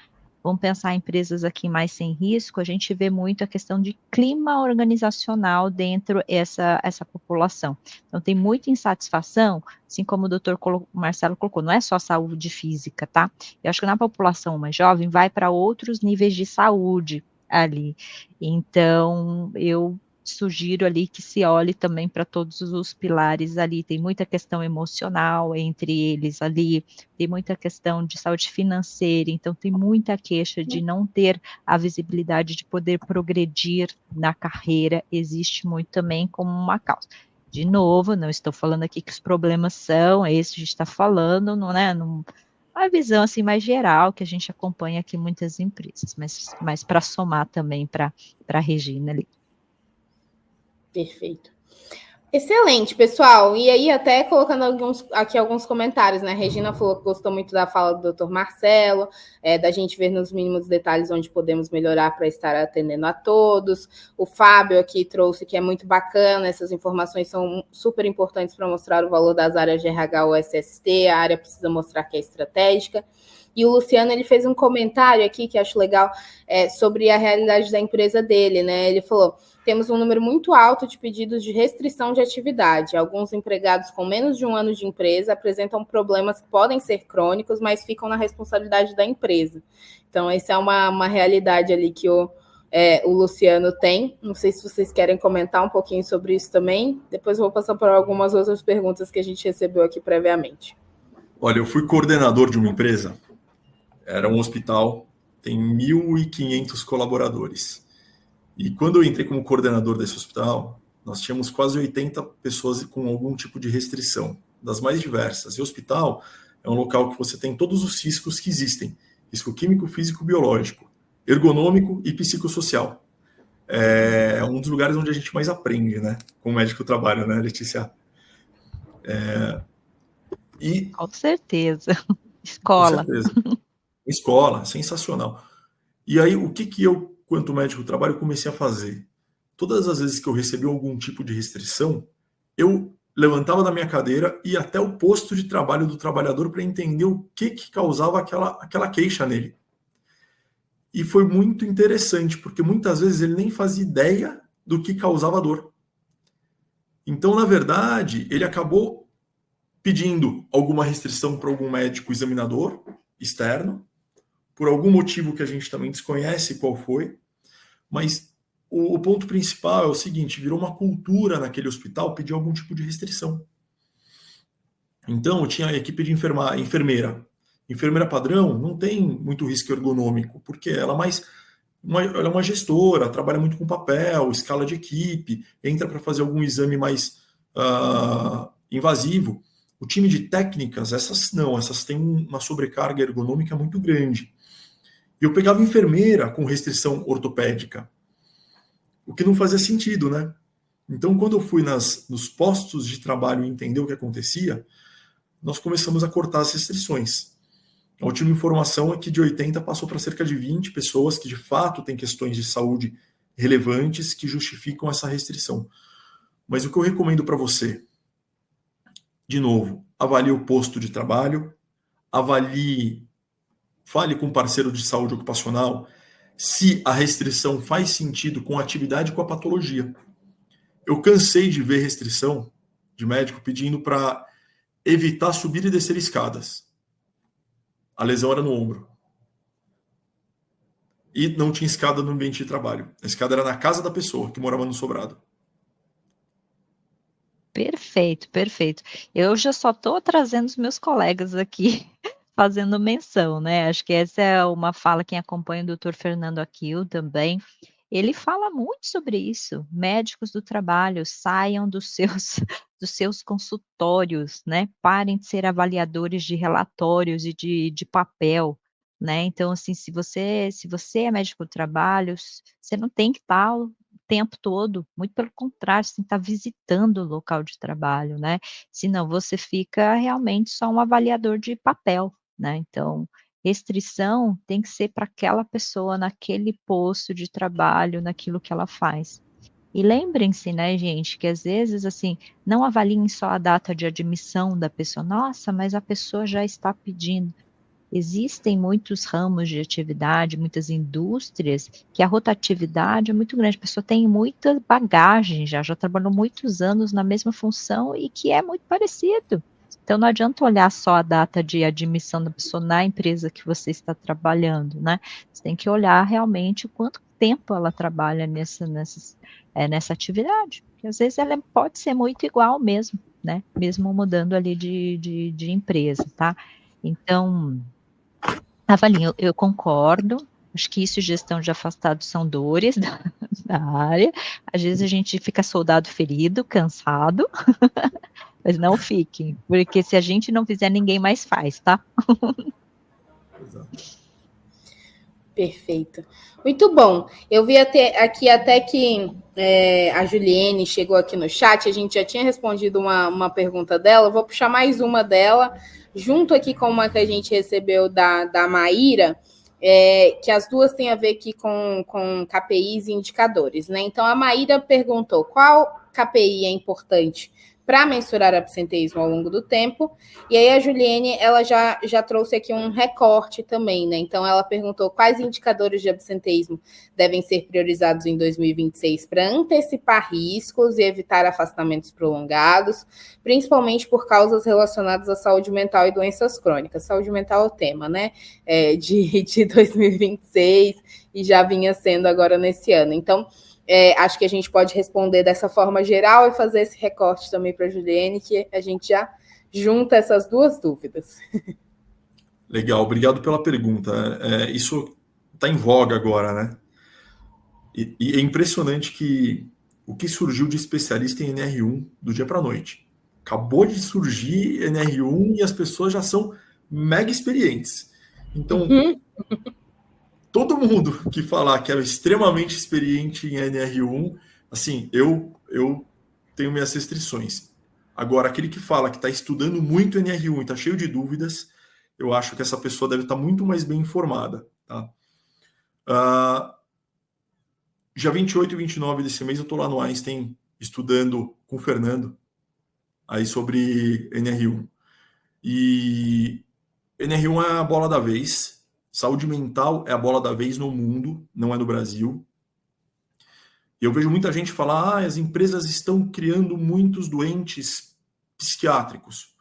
Vamos pensar em empresas aqui mais sem risco, a gente vê muito a questão de clima organizacional dentro essa população. Então, tem muita insatisfação, assim como o doutor Marcelo colocou, não é só saúde física, tá? Eu acho que na população mais jovem vai para outros níveis de saúde ali. Então, eu sugiro ali que se olhe também para todos os pilares ali, tem muita questão emocional entre eles ali, tem muita questão de saúde financeira, então tem muita queixa de não ter a visibilidade de poder progredir na carreira, existe muito também como uma causa. De novo, não estou falando aqui que os problemas são esses que a gente está falando, não é? Uma visão assim mais geral que a gente acompanha aqui em muitas empresas, mas para somar também para a Regina ali. Perfeito. Excelente, pessoal. E aí, até colocando alguns comentários, né? A Regina falou que gostou muito da fala do Dr. Marcelo, da gente ver nos mínimos detalhes onde podemos melhorar para estar atendendo a todos. O Fábio aqui trouxe que é muito bacana, essas informações são super importantes para mostrar o valor das áreas de RH ou SST, a área precisa mostrar que é estratégica. E o Luciano, ele fez um comentário aqui que acho legal, sobre a realidade da empresa dele, né? Ele falou: temos um número muito alto de pedidos de restrição de atividade. Alguns empregados com menos de 1 ano de empresa apresentam problemas que podem ser crônicos, mas ficam na responsabilidade da empresa. Então, essa é uma realidade ali que o Luciano tem. Não sei se vocês querem comentar um pouquinho sobre isso também. Depois eu vou passar por algumas outras perguntas que a gente recebeu aqui previamente. Olha, eu fui coordenador de uma empresa. Era um hospital, tem 1.500 colaboradores. E quando eu entrei como coordenador desse hospital, nós tínhamos quase 80 pessoas com algum tipo de restrição, das mais diversas. E o hospital é um local que você tem todos os riscos que existem: risco químico, físico, biológico, ergonômico e psicossocial. É um dos lugares onde a gente mais aprende, né? Como médico trabalho, né, Letícia? Com certeza. Escola. Com certeza. Escola, sensacional. E aí, o que eu, quanto médico trabalho, comecei a fazer? Todas as vezes que eu recebi algum tipo de restrição, eu levantava da minha cadeira e ia até o posto de trabalho do trabalhador para entender o que causava aquela queixa nele. E foi muito interessante, porque muitas vezes ele nem fazia ideia do que causava dor. Então, na verdade, ele acabou pedindo alguma restrição para algum médico examinador externo, por algum motivo que a gente também desconhece qual foi, mas o ponto principal é o seguinte: virou uma cultura naquele hospital pedir algum tipo de restrição. Então, eu tinha a equipe de enfermeira. Enfermeira padrão não tem muito risco ergonômico, porque ela é uma gestora, trabalha muito com papel, escala de equipe, entra para fazer algum exame mais invasivo. O time de técnicas, essas têm uma sobrecarga ergonômica muito grande. E eu pegava enfermeira com restrição ortopédica, o que não fazia sentido, né? Então, quando eu fui nos postos de trabalho e entender o que acontecia, nós começamos a cortar as restrições. A última informação é que de 80 passou para cerca de 20 pessoas que, de fato, têm questões de saúde relevantes que justificam essa restrição. Mas o que eu recomendo para você? De novo, avalie o posto de trabalho, fale com o parceiro de saúde ocupacional se a restrição faz sentido com a atividade e com a patologia. Eu cansei de ver restrição de médico pedindo para evitar subir e descer escadas. A lesão era no ombro. E não tinha escada no ambiente de trabalho. A escada era na casa da pessoa, que morava no sobrado. Perfeito, perfeito. Eu já só estou trazendo os meus colegas aqui fazendo menção, né? Acho que essa é uma fala, quem acompanha o doutor Fernando Aquil também, ele fala muito sobre isso. Médicos do trabalho, saiam dos seus consultórios, né? Parem de ser avaliadores de relatórios e de papel, né? Então, assim, se você é médico do trabalho, você não tem que estar o tempo todo, muito pelo contrário, você tem que estar visitando o local de trabalho, né? Senão você fica realmente só um avaliador de papel, né? Então, restrição tem que ser para aquela pessoa, naquele posto de trabalho, naquilo que ela faz. E lembrem-se, né, gente, que às vezes, assim, não avaliem só a data de admissão da pessoa. Nossa, mas a pessoa já está pedindo. Existem muitos ramos de atividade, muitas indústrias, que a rotatividade é muito grande. A pessoa tem muita bagagem já trabalhou muitos anos na mesma função e que é muito parecido. Então, não adianta olhar só a data de admissão da pessoa na empresa que você está trabalhando, né? Você tem que olhar realmente quanto tempo ela trabalha nessa atividade. Porque às vezes ela pode ser muito igual mesmo, né? Mesmo mudando ali de empresa, tá? Então, avaliem, eu concordo, Acho que isso e gestão de afastados são dores da área. Às vezes a gente fica soldado ferido, cansado, mas não fiquem, porque se a gente não fizer, ninguém mais faz, tá? Exato. Perfeito. Muito bom. Eu vi aqui até que a Juliene chegou aqui no chat, a gente já tinha respondido uma pergunta dela, vou puxar mais uma dela, junto aqui com uma que a gente recebeu da Maíra, que as duas têm a ver aqui com KPIs e indicadores, né? Então, a Maíra perguntou qual KPI é importante para mensurar absenteísmo ao longo do tempo. E aí a Juliene, ela já trouxe aqui um recorte também, né? Então ela perguntou quais indicadores de absenteísmo devem ser priorizados em 2026 para antecipar riscos e evitar afastamentos prolongados, principalmente por causas relacionadas à saúde mental e doenças crônicas. Saúde mental é o tema, né? De 2026 e já vinha sendo agora nesse ano. Então, acho que a gente pode responder dessa forma geral e fazer esse recorte também para a Juliene, que a gente já junta essas duas dúvidas. Legal, obrigado pela pergunta. Isso está em voga agora, né? E é impressionante que o que surgiu de especialista em NR1 do dia para a noite. Acabou de surgir NR1 e as pessoas já são mega experientes. Então, todo mundo que falar que é extremamente experiente em NR1, assim, eu tenho minhas restrições. Agora, aquele que fala que está estudando muito NR1 e está cheio de dúvidas, eu acho que essa pessoa deve estar muito mais bem informada. Tá? Dia 28 e 29 desse mês, eu estou lá no Einstein estudando com o Fernando aí sobre NR1. E NR1 é a bola da vez. Saúde mental é a bola da vez no mundo, não é no Brasil. E eu vejo muita gente falar, as empresas estão criando muitos doentes psiquiátricos.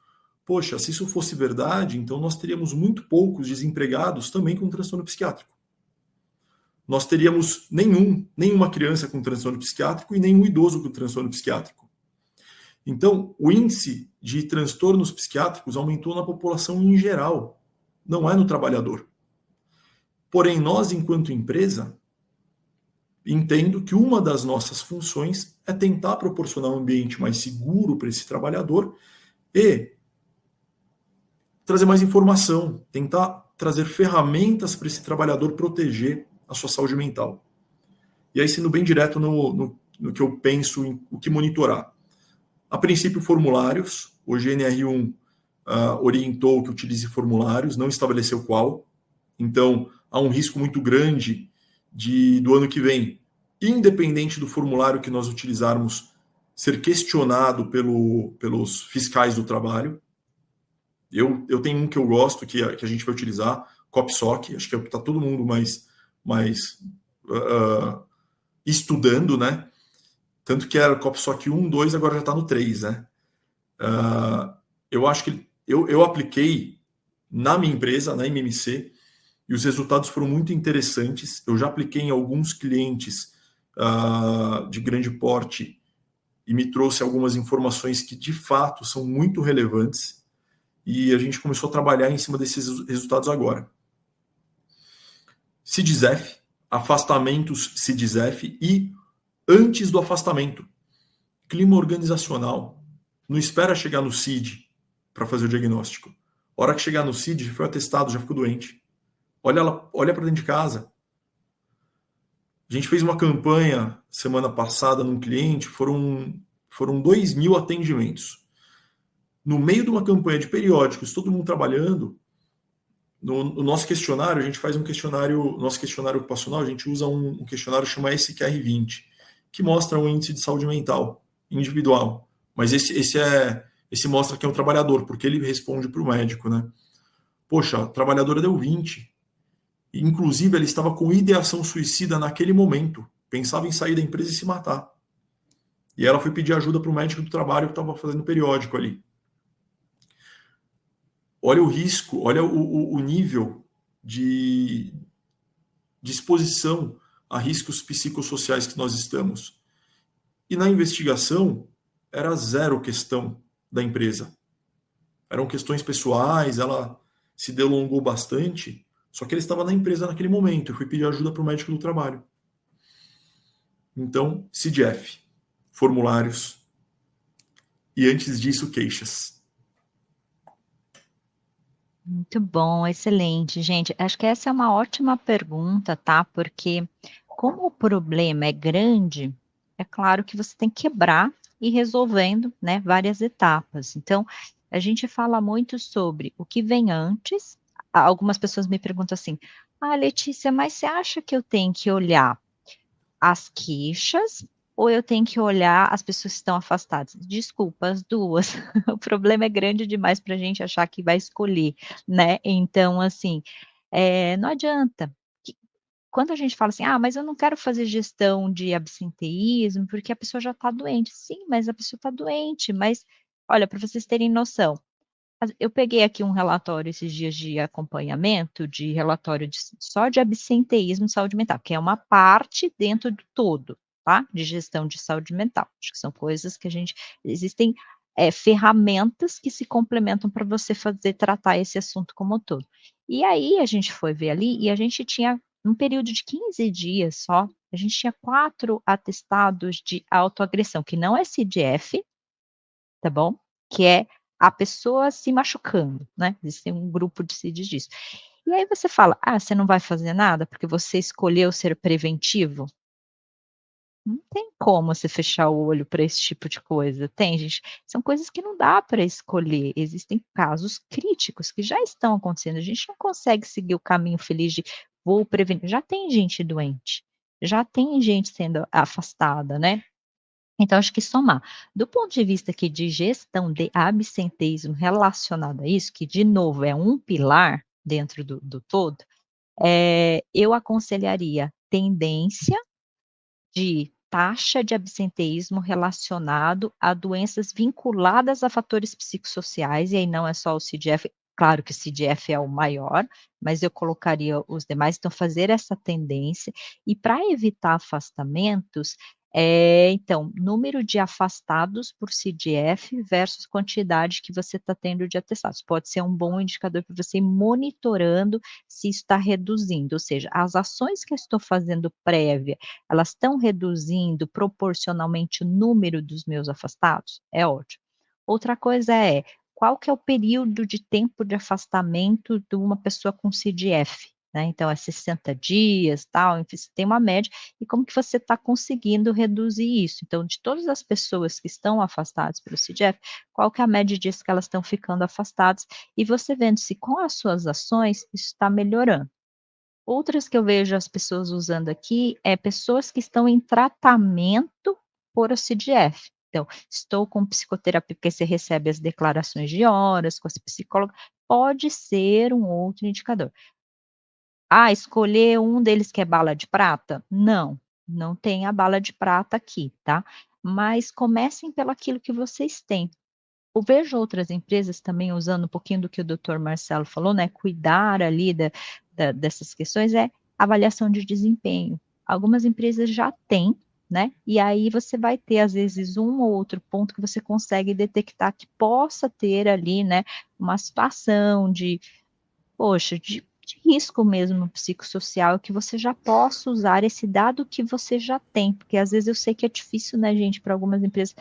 Poxa, se isso fosse verdade, então nós teríamos muito poucos desempregados também com transtorno psiquiátrico. Nós teríamos nenhuma criança com transtorno psiquiátrico e nenhum idoso com transtorno psiquiátrico. Então, o índice de transtornos psiquiátricos aumentou na população em geral, não é no trabalhador. Porém, nós, enquanto empresa, entendo que uma das nossas funções é tentar proporcionar um ambiente mais seguro para esse trabalhador e trazer mais informação, tentar trazer ferramentas para esse trabalhador proteger a sua saúde mental. E aí, sendo bem direto no que eu penso em o que monitorar. A princípio, formulários. O GNR1 orientou que utilize formulários, não estabeleceu qual. Então, há um risco muito grande do ano que vem, independente do formulário que nós utilizarmos, ser questionado pelos fiscais do trabalho. Eu tenho um que eu gosto, que a gente vai utilizar, COPSOC, acho que é o que está todo mundo mais estudando, né? Tanto que era COPSOC 1, 2, agora já está no 3, né? Eu acho que eu apliquei na minha empresa, na MMC, e os resultados foram muito interessantes. Eu já apliquei em alguns clientes de grande porte e me trouxe algumas informações que, de fato, são muito relevantes. E a gente começou a trabalhar em cima desses resultados agora. CIDSEF, afastamentos CIDSEF e antes do afastamento. Clima organizacional. Não espera chegar no CID para fazer o diagnóstico. A hora que chegar no CID, já foi atestado, já ficou doente. Olha para dentro de casa. A gente fez uma campanha semana passada num cliente, foram 2.000 atendimentos. No meio de uma campanha de periódicos, todo mundo trabalhando, no nosso questionário, a gente faz um questionário, nosso questionário ocupacional, a gente usa um questionário chamado SQR20, que mostra o índice de saúde mental individual. Mas esse mostra que é um trabalhador, porque ele responde para o médico, né? Poxa, a trabalhadora deu 20. Inclusive, ela estava com ideação suicida naquele momento. Pensava em sair da empresa e se matar. E ela foi pedir ajuda para o médico do trabalho que estava fazendo periódico ali. Olha o risco, olha o nível de exposição a riscos psicossociais que nós estamos. E na investigação, era zero questão da empresa. Eram questões pessoais, ela se delongou bastante, Só que ele estava na empresa naquele momento. Eu fui pedir ajuda para o médico do trabalho. Então, CDF, formulários e antes disso, queixas. Muito bom, excelente, gente. Acho que essa é uma ótima pergunta, tá? Porque como o problema é grande, é claro que você tem que quebrar e ir resolvendo, né, várias etapas. Então, a gente fala muito sobre o que vem antes. Algumas pessoas me perguntam assim: ah, Letícia, mas você acha que eu tenho que olhar as queixas ou eu tenho que olhar as pessoas que estão afastadas? Desculpa, as duas. O problema é grande demais para a gente achar que vai escolher, né? Então, assim, não adianta. Quando a gente fala assim, ah, mas eu não quero fazer gestão de absenteísmo porque a pessoa já está doente. Sim, mas a pessoa está doente. Mas, olha, para vocês terem noção, eu peguei aqui um relatório esses dias de acompanhamento, de relatório só de absenteísmo e saúde mental, que é uma parte dentro do todo, tá? De gestão de saúde mental. Acho que são coisas que existem ferramentas que se complementam para você tratar esse assunto como um todo. E aí a gente foi ver ali e a gente tinha, num período de 15 dias só, a gente tinha 4 atestados de autoagressão, que não é CDF, tá bom? Que é a pessoa se machucando, né? Existe um grupo de CIDs disso. E aí você fala: "Ah, você não vai fazer nada porque você escolheu ser preventivo?". Não tem como você fechar o olho para esse tipo de coisa, tem gente? São coisas que não dá para escolher, existem casos críticos que já estão acontecendo, a gente não consegue seguir o caminho feliz de vou prevenir, já tem gente doente, já tem gente sendo afastada, né? Então, acho que somar. Do ponto de vista aqui de gestão de absenteísmo relacionado a isso, que de novo é um pilar dentro do todo, eu aconselharia tendência de taxa de absenteísmo relacionado a doenças vinculadas a fatores psicossociais, e aí não é só o CDF, claro que o CDF é o maior, mas eu colocaria os demais, então fazer essa tendência, e para evitar afastamentos, então, número de afastados por CDF versus quantidade que você está tendo de atestados, pode ser um bom indicador para você ir monitorando se está reduzindo, ou seja, as ações que eu estou fazendo prévia, elas estão reduzindo proporcionalmente o número dos meus afastados? É ótimo. Outra coisa qual que é o período de tempo de afastamento de uma pessoa com CDF, né, então é 60 dias, tal, enfim, você tem uma média, e como que você está conseguindo reduzir isso? Então, de todas as pessoas que estão afastadas pelo CDF, qual que é a média dias que elas estão ficando afastadas? E você vendo se com as suas ações isso está melhorando. Outras que eu vejo as pessoas usando aqui, pessoas que estão em tratamento por o CDF. Então, estou com psicoterapia, porque você recebe as declarações de horas com as psicólogas, pode ser um outro indicador. Ah, escolher um deles que é bala de prata? Não, não tem a bala de prata aqui, tá? Mas comecem pelo aquilo que vocês têm. Eu vejo outras empresas também usando um pouquinho do que o doutor Marcelo falou, né, cuidar ali dessas questões, avaliação de desempenho. Algumas empresas já têm, né, e aí você vai ter, às vezes, um ou outro ponto que você consegue detectar que possa ter ali, né, uma situação poxa, de risco mesmo psicossocial, que você já possa usar esse dado que você já tem, porque às vezes eu sei que é difícil, né, gente, para algumas empresas.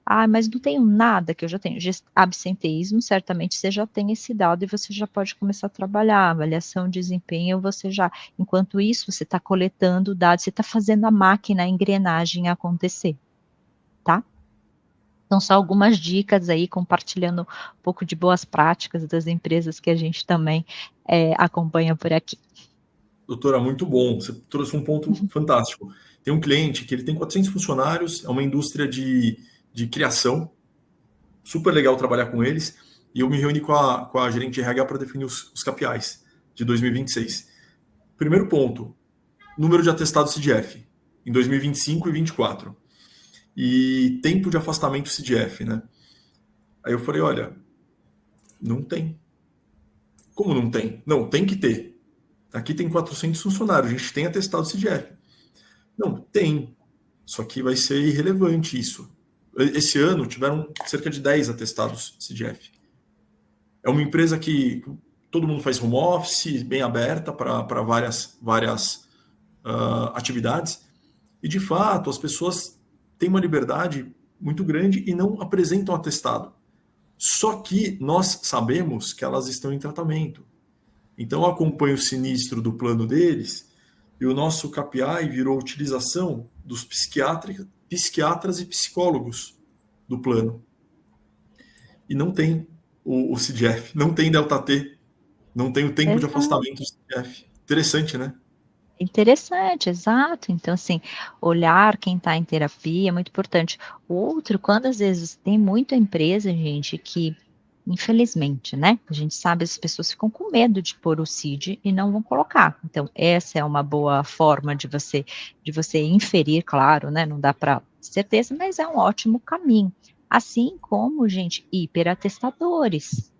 Ah, mas não tenho nada que eu já tenho. Absenteísmo, certamente você já tem esse dado e você já pode começar a trabalhar. Avaliação de desempenho, você já. Enquanto isso, você está coletando dados, você está fazendo a máquina, a engrenagem acontecer, tá? Então, só algumas dicas aí, compartilhando um pouco de boas práticas das empresas que a gente também acompanha por aqui. Doutora, muito bom. Você trouxe um ponto fantástico. Tem um cliente que ele tem 400 funcionários, é uma indústria de criação, super legal trabalhar com eles, e eu me reuni com a gerente de RH para definir os KPIs de 2026. Primeiro ponto, número de atestados CDF em 2025 e 2024. E tempo de afastamento CDF, né? Aí eu falei, olha, não tem. Como não tem? Não, tem que ter. Aqui tem 400 funcionários, a gente tem atestado CDF. Não, tem. Só que vai ser irrelevante isso. Esse ano tiveram cerca de 10 atestados CDF. É uma empresa que todo mundo faz home office, bem aberta para várias atividades, e de fato as pessoas têm uma liberdade muito grande e não apresentam atestado. Só que nós sabemos que elas estão em tratamento. Então eu acompanho o sinistro do plano deles e o nosso KPI virou a utilização dos psiquiatras e psicólogos do plano. E não tem o CDF, não tem Delta T, não tem o tempo de afastamento do CDF. Interessante, né? Interessante, exato. Então, assim, olhar quem está em terapia é muito importante. O outro, quando às vezes tem muita empresa, gente, que, infelizmente, né, a gente sabe, as pessoas ficam com medo de pôr o CID e não vão colocar. Então, essa é uma boa forma de você inferir, claro, né, não dá para certeza, mas é um ótimo caminho. Assim como, gente, hiperatestadores,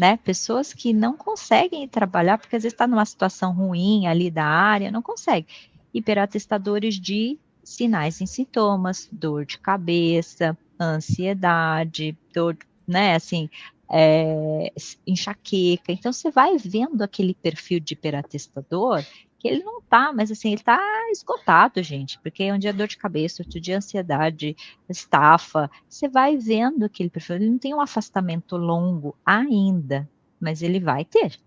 né? Pessoas que não conseguem trabalhar, porque às vezes está numa situação ruim ali da área, não consegue. Hiperatestadores de sinais e sintomas, dor de cabeça, ansiedade, dor, né, assim, enxaqueca. Então, você vai vendo aquele perfil de hiperatestador que ele não tá, mas assim, ele tá esgotado, gente, porque um dia dor de cabeça, outro dia ansiedade, estafa, você vai vendo aquele perfil, ele não tem um afastamento longo ainda, mas ele vai ter,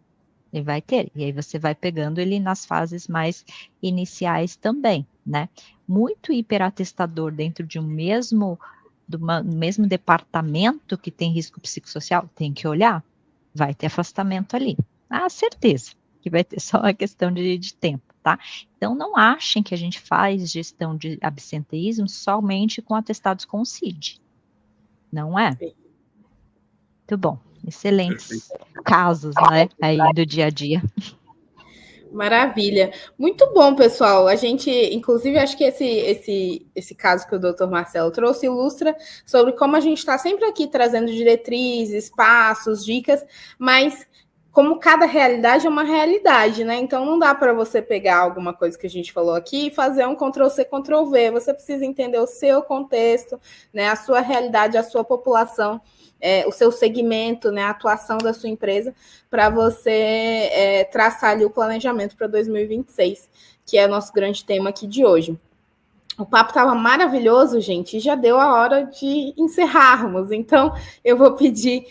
e aí você vai pegando ele nas fases mais iniciais também, né? Muito hiperatestador dentro de um mesmo departamento que tem risco psicossocial, tem que olhar, vai ter afastamento ali, certeza que vai ter só uma questão de tempo, tá? Então, não achem que a gente faz gestão de absenteísmo somente com atestados com o CID. Não é? Muito bom. Excelentes casos, né, aí do dia a dia. Maravilha. Muito bom, pessoal. A gente, inclusive, acho que esse caso que o Dr. Marcelo trouxe ilustra sobre como a gente está sempre aqui trazendo diretrizes, passos, dicas, mas como cada realidade é uma realidade, né? Então não dá para você pegar alguma coisa que a gente falou aqui e fazer um Ctrl+C, Ctrl+V. Você precisa entender o seu contexto, né? A sua realidade, a sua população, o seu segmento, né? A atuação da sua empresa, para você traçar ali o planejamento para 2026, que é o nosso grande tema aqui de hoje. O papo estava maravilhoso, gente, e já deu a hora de encerrarmos. Então, eu vou pedir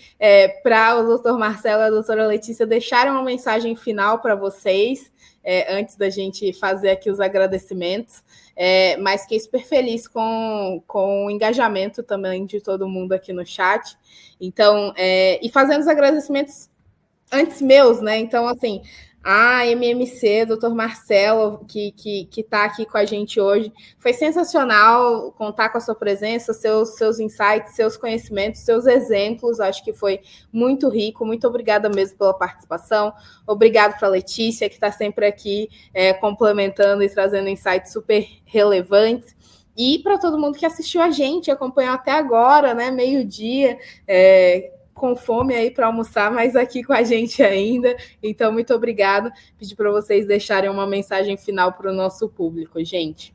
para o doutor Marcelo e a doutora Letícia deixarem uma mensagem final para vocês, antes da gente fazer aqui os agradecimentos, mas fiquei super feliz com o engajamento também de todo mundo aqui no chat. Então, e fazendo os agradecimentos antes meus, né? Então, assim, a MMC, doutor Marcelo, que está aqui com a gente hoje. Foi sensacional contar com a sua presença, seus insights, seus conhecimentos, seus exemplos. Acho que foi muito rico. Muito obrigada mesmo pela participação. Obrigado para a Letícia, que está sempre aqui complementando e trazendo insights super relevantes. E para todo mundo que assistiu a gente, acompanhou até agora, né? Meio-dia, com fome aí para almoçar, mas aqui com a gente ainda. Então, muito obrigada. Pedir para vocês deixarem uma mensagem final para o nosso público, gente.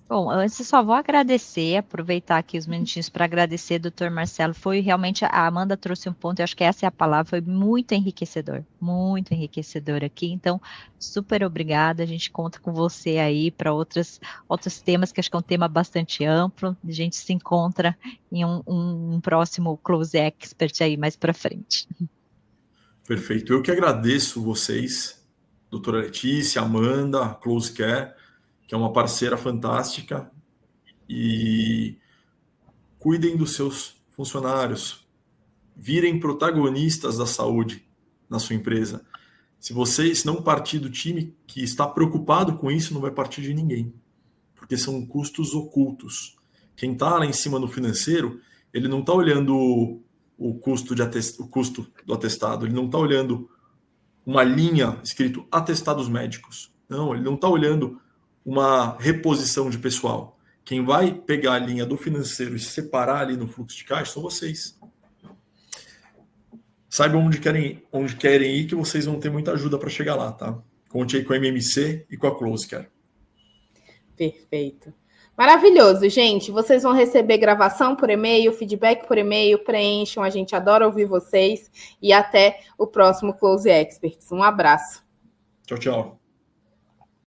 Bom, antes eu só vou agradecer, aproveitar aqui os minutinhos para agradecer, doutor Marcelo. Foi realmente, a Amanda trouxe um ponto, eu acho que essa é a palavra, foi muito enriquecedor aqui. Então, super obrigada. A gente conta com você aí para outros temas, que acho que é um tema bastante amplo. A gente se encontra em um próximo Close Expert aí mais para frente. Perfeito. Eu que agradeço vocês, doutora Letícia, Amanda, Close Care, que é uma parceira fantástica, e cuidem dos seus funcionários, virem protagonistas da saúde na sua empresa. Se vocês não partir do time que está preocupado com isso, não vai partir de ninguém, porque são custos ocultos. Quem está lá em cima no financeiro, ele não está olhando o custo do atestado, ele não está olhando uma linha escrito atestados médicos. Não, ele não está olhando uma reposição de pessoal. Quem vai pegar a linha do financeiro e separar ali no fluxo de caixa são vocês. Saibam onde querem ir, que vocês vão ter muita ajuda para chegar lá, tá? Conte aí com a MMC e com a Close Care. Perfeito. Maravilhoso, gente. Vocês vão receber gravação por e-mail, feedback por e-mail, preencham. A gente adora ouvir vocês. E até o próximo Close Experts. Um abraço. Tchau, tchau.